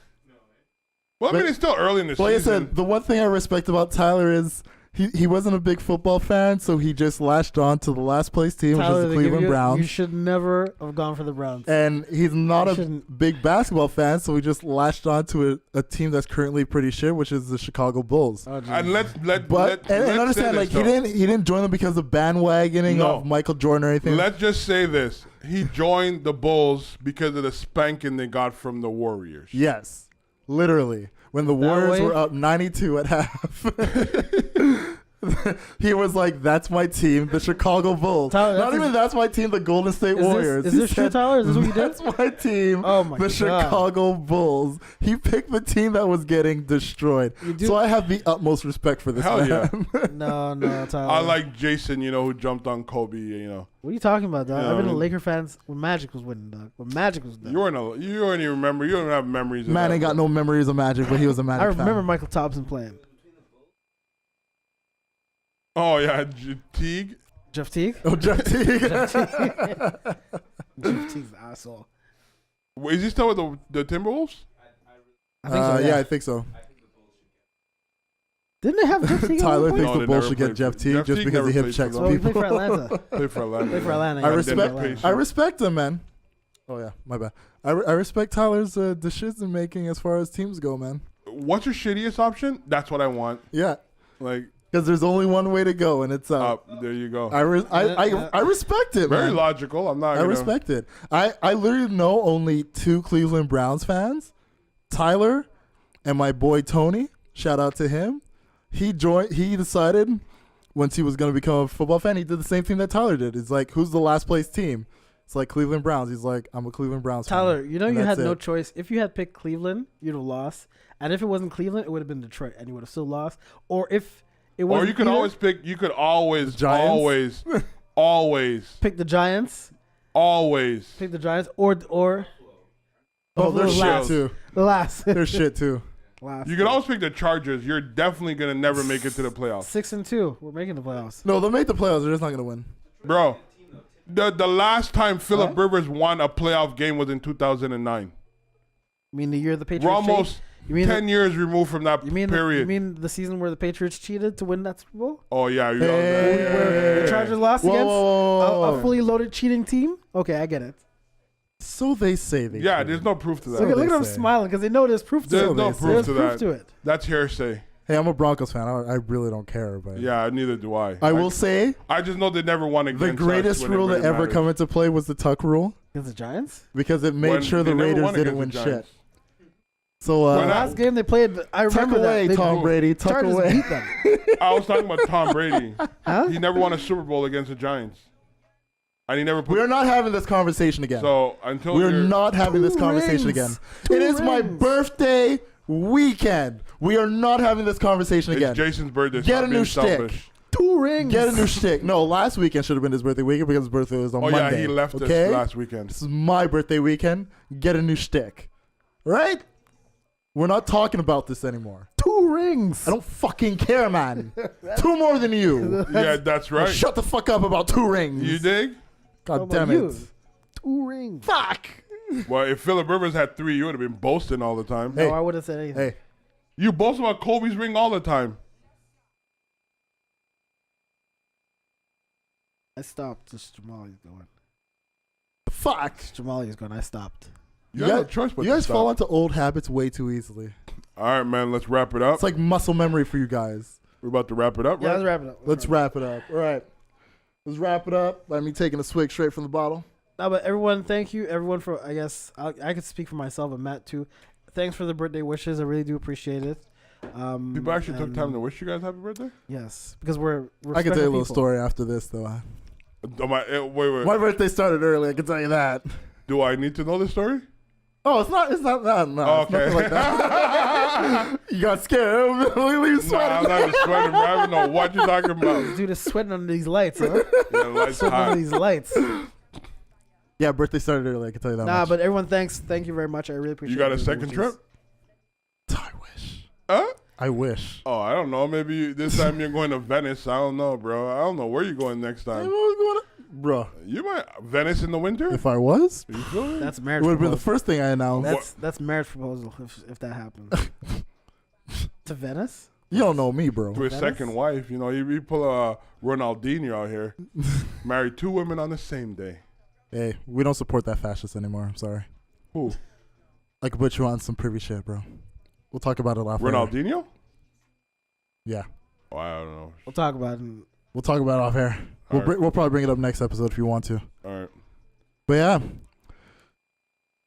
Well, I mean, it's still early in the Like I season. said, the one thing I respect about Tyler is he wasn't a big football fan, so he just latched on to the last place team, Tyler, which is the they give Cleveland you Browns. should never have gone for the Browns. And he's not You a shouldn't. big basketball fan, so he just latched on to a team that's currently pretty shit, which is the Chicago Bulls. Oh, geez. And let's But and understand, like he didn't join them because of bandwagoning No. of Michael Jordan or anything. Let's just say this: he joined the Bulls because of the spanking they got from the Warriors. Yes, literally. When the That Warriors way? were up 92 at half, he was like, "That's my team, the Chicago Bulls." Tyler, Not that's even that's my team, the Golden State Warriors. Is He this true, said, Tyler? Is this what you did? That's my team, Oh my the god! Chicago Bulls. He picked the team that was getting destroyed. You do- So I have the utmost respect for this Hell man. No, Tyler. I like Jason, who jumped on Kobe. What are you talking about, dog? Yeah, I've been I a mean- Laker fan when Magic was winning, dog. When Magic was done. You don't even remember. You don't have memories. Of Man that. ain't got no memories of Magic, but he was a Magic I remember fan. Michael Thompson playing. Oh yeah, Teague. Jeff Teague. Oh, Jeff Teague. Jeff Teague's an asshole. Is he still with the Timberwolves? I think so. Yeah, I think so. Didn't they have Jeff Teague? Tyler at one thinks No, the they Bulls never should get played Jeff for- Teague Jeff just Teague because he never hip played checks for point? Well, he people. played for Atlanta. Play for Atlanta. Played for Atlanta. I yeah. respect. Patient. I respect him, man. Oh yeah, my bad. I respect Tyler's decision making as far as teams go, man. What's your shittiest option? That's what I want. Yeah, Like because there's only one way to go, and it's up. up. There you go. I respect it, Very man. logical. I'm not. I gonna, respect it. I literally know only 2 Cleveland Browns fans, Tyler and my boy Tony. Shout out to him. He decided once he was going to become a football fan, he did the same thing that Tyler did. It's like, who's the last place team? It's like Cleveland Browns. He's like, I'm a Cleveland Browns Tyler, fan. you know And you had that's no it. choice. If you had picked Cleveland, you'd have lost. And if it wasn't Cleveland, it would have been Detroit, and you would have still lost. Or if it was, Or you could always pick. You could always, The Giants? always pick the Giants. always. Pick the Giants, or Oh, they're Buffalo's shit last. too. The last. They're shit too. last. You could always pick the Chargers. You're definitely gonna never make it to the playoffs, 6-2. We're making the playoffs. No, they'll make the playoffs. They're just not going to win. bro. The last time Philip Huh? Rivers won a playoff game was in 2009. You mean the year the Patriots? We're almost cheated? You mean 10 years removed from that You mean period. you mean the season where the Patriots cheated to win that Super Bowl? Oh yeah, Where the Chargers lost Whoa, against whoa, whoa, whoa. a fully loaded cheating team? Okay, I get it. So they say they. yeah. cheated. There's no proof to that. So Look they at them say. smiling because they know there's proof to There's it. no they say. proof There's to proof that. to it. That's hearsay. Hey, I'm a Broncos fan. I really don't care, but Yeah, neither do I. I will say I just know they never won against the us greatest when it rule really that ever mattered. come into play was the Tuck rule Against the Giants? because it made When sure they the never Raiders won didn't against win the shit. Giants. So When The I- last game they played, I tuck remember away, that. Tom Brady. Tuck Chargers away. beat them. I was talking about Tom Brady. Huh? He never won a Super Bowl against the Giants. And he never put. We are not having this conversation again. So until We're you're- not having this Two conversation rings. again. Two It is my rings. birthday weekend. We are not having this conversation It's again. Jason's birthday. Get Stop a new being shtick. selfish. 2 rings. Get a new shtick. No, last weekend should have been his birthday weekend because his birthday was on Oh Monday. yeah, he left okay? us last weekend. This is my birthday weekend. Get a new shtick. Right? We're not talking about this anymore. 2 rings. I don't fucking care, man. 2 more than you. Yeah, that's right. Shut the fuck up about 2 rings. You dig? God How about damn it. you? 2 rings. Fuck. Well, if Phillip Rivers had 3, you would have been boasting all the time. Hey. No, I wouldn't say anything. Hey, You boast about Kobe's ring all the time. I stopped. Just Jamali's going. fuck. Jamali's going. I stopped. You have no choice but You to guys stop. fall into old habits way too easily. All right, man. Let's wrap it up. It's like muscle memory for you guys. We're about to wrap it up, Yeah, right? let's wrap it up. Let's wrap it up. All right. Let's wrap it up by me taking a swig straight from the bottle. No, but everyone, thank you. Everyone for, I guess, I could speak for myself and Matt too. Thanks for the birthday wishes. I really do appreciate it. People actually took time to wish you guys happy birthday. Yes, because we're I can tell you a special little people. story after this, though. Wait. My birthday started early. I can tell you that. Do I need to know this story? Oh, it's not. No, Oh, it's nothing like that. You got scared. Leave Nah, I'm sweating. not even sweating, bro. I don't know what you're talking about. Dude is sweating under these lights, huh? Yeah, the lights Sweating under hot. these lights. Yeah, birthday started early. I can tell you that. Nah, much. but everyone, thank you very much. I really appreciate. You got a the second wishes. trip? I wish. Huh? I wish. Oh, I don't know. Maybe this time you're going to Venice. I don't know, bro. I don't know where you're going next time. Bro, You might Venice in the winter. if I was, You feel me? That's it marriage. would have been the proposal. first thing I announced. That's marriage proposal if that happens. To Venice? You don't know me, bro. To his Venice? second wife, you know, you pull a Ronaldinho out here, married 2 women on the same day. Hey, we don't support that fascist anymore. I'm sorry. Who? I could put you on some privy shit, bro. We'll talk about it off air. Ronaldinho? Yeah, Oh, I don't know. We'll talk about it. In, we'll talk about it off air. We'll, All right. we'll probably bring it up next episode if you want to. All right. But yeah,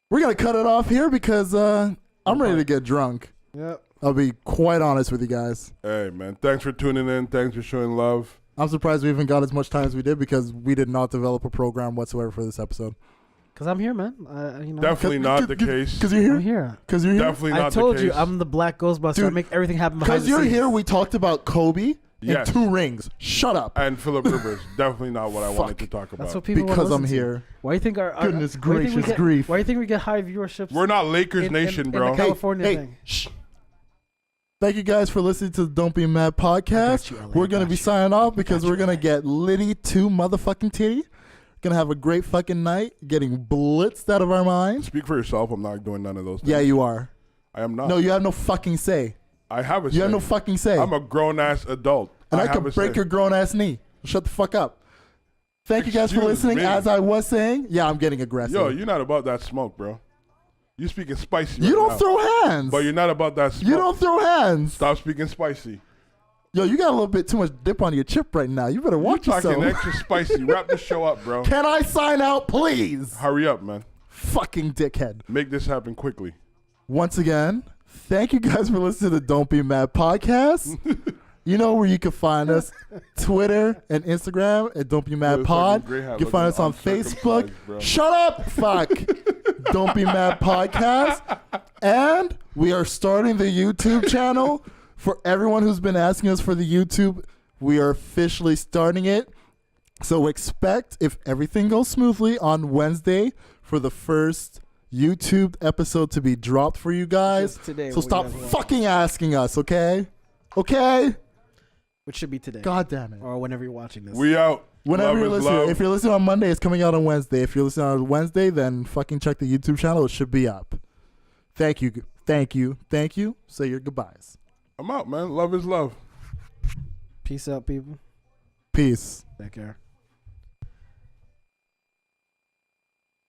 we're gonna cut it off here because I'm ready to get drunk. yep. I'll be quite honest with you guys. Hey, man. Thanks for tuning in. Thanks for showing love. I'm surprised we even got as much time as we did because we did not develop a program whatsoever for this episode. Cause I'm here, man. You know. Definitely not the case. Because you're I'm here. here. Because you're here. Definitely I not told the case. you I'm the Black Ghostbuster. I Dude, make everything happen behind Because the you're scenes. here, we talked about Kobe Yes. and 2 rings. Shut up. And Phillip Rivers. Definitely not what I wanted Fuck. to talk about. That's what people Because wanna I'm listen to. here. Why do you think our Goodness why do you think we gracious get- grief. Why do you think we get high viewerships? We're not Lakers in Nation, the bro. Cal- California hey, thing. Shh. Thank you guys for listening to the Don't Be Mad podcast. you, LA, We're I gonna got be you. signing off because got you, we're gonna LA. get Liddy to motherfucking titty. Gonna have a great fucking night, getting blitzed out of our minds. Speak for yourself. I'm not doing none of those things. Yeah, you are. I am not. No, you have no fucking say. I have a You have say. no fucking say. I'm a grown-ass adult. and I have could a break say. your grown ass knee. Shut the fuck up. Thank you guys for Excuse listening. me. As I was saying, yeah, I'm getting aggressive. Yo, you're not about that smoke, bro. You speaking spicy you right don't now. throw hands. But you're not about that smoke. You don't throw hands. Stop speaking spicy. Yo, you got a little bit too much dip on your chip right now. You better watch You talking yourself. extra spicy. Wrap the show up, bro. Can I sign out, please? Hurry up, man. Fucking dickhead. Make this happen quickly. Once again, thank you guys for listening to the Don't Be Mad podcast. You know where you can find us: Twitter and Instagram at Don't Be Mad Looks like Pod. a grey hat You can find us looking on Facebook. uncircumcised, bro. Shut up, fuck. Don't Be Mad podcast. And we are starting the YouTube channel. For everyone who's been asking us for the YouTube, we are officially starting it. So expect, if everything goes smoothly, on Wednesday for the first YouTube episode to be dropped for you guys. Just today, So what stop you guys want. fucking asking us, okay? Okay? Which should be today. God damn it. Or whenever you're watching this. We out. Whenever Love you're is listening, love. if you're listening on Monday, it's coming out on Wednesday. If you're listening on Wednesday, then fucking check the YouTube channel. It should be up. Thank you. Thank you. Thank you. Say your goodbyes. I'm out, man. Love is love. Peace out, people. Peace. Take care.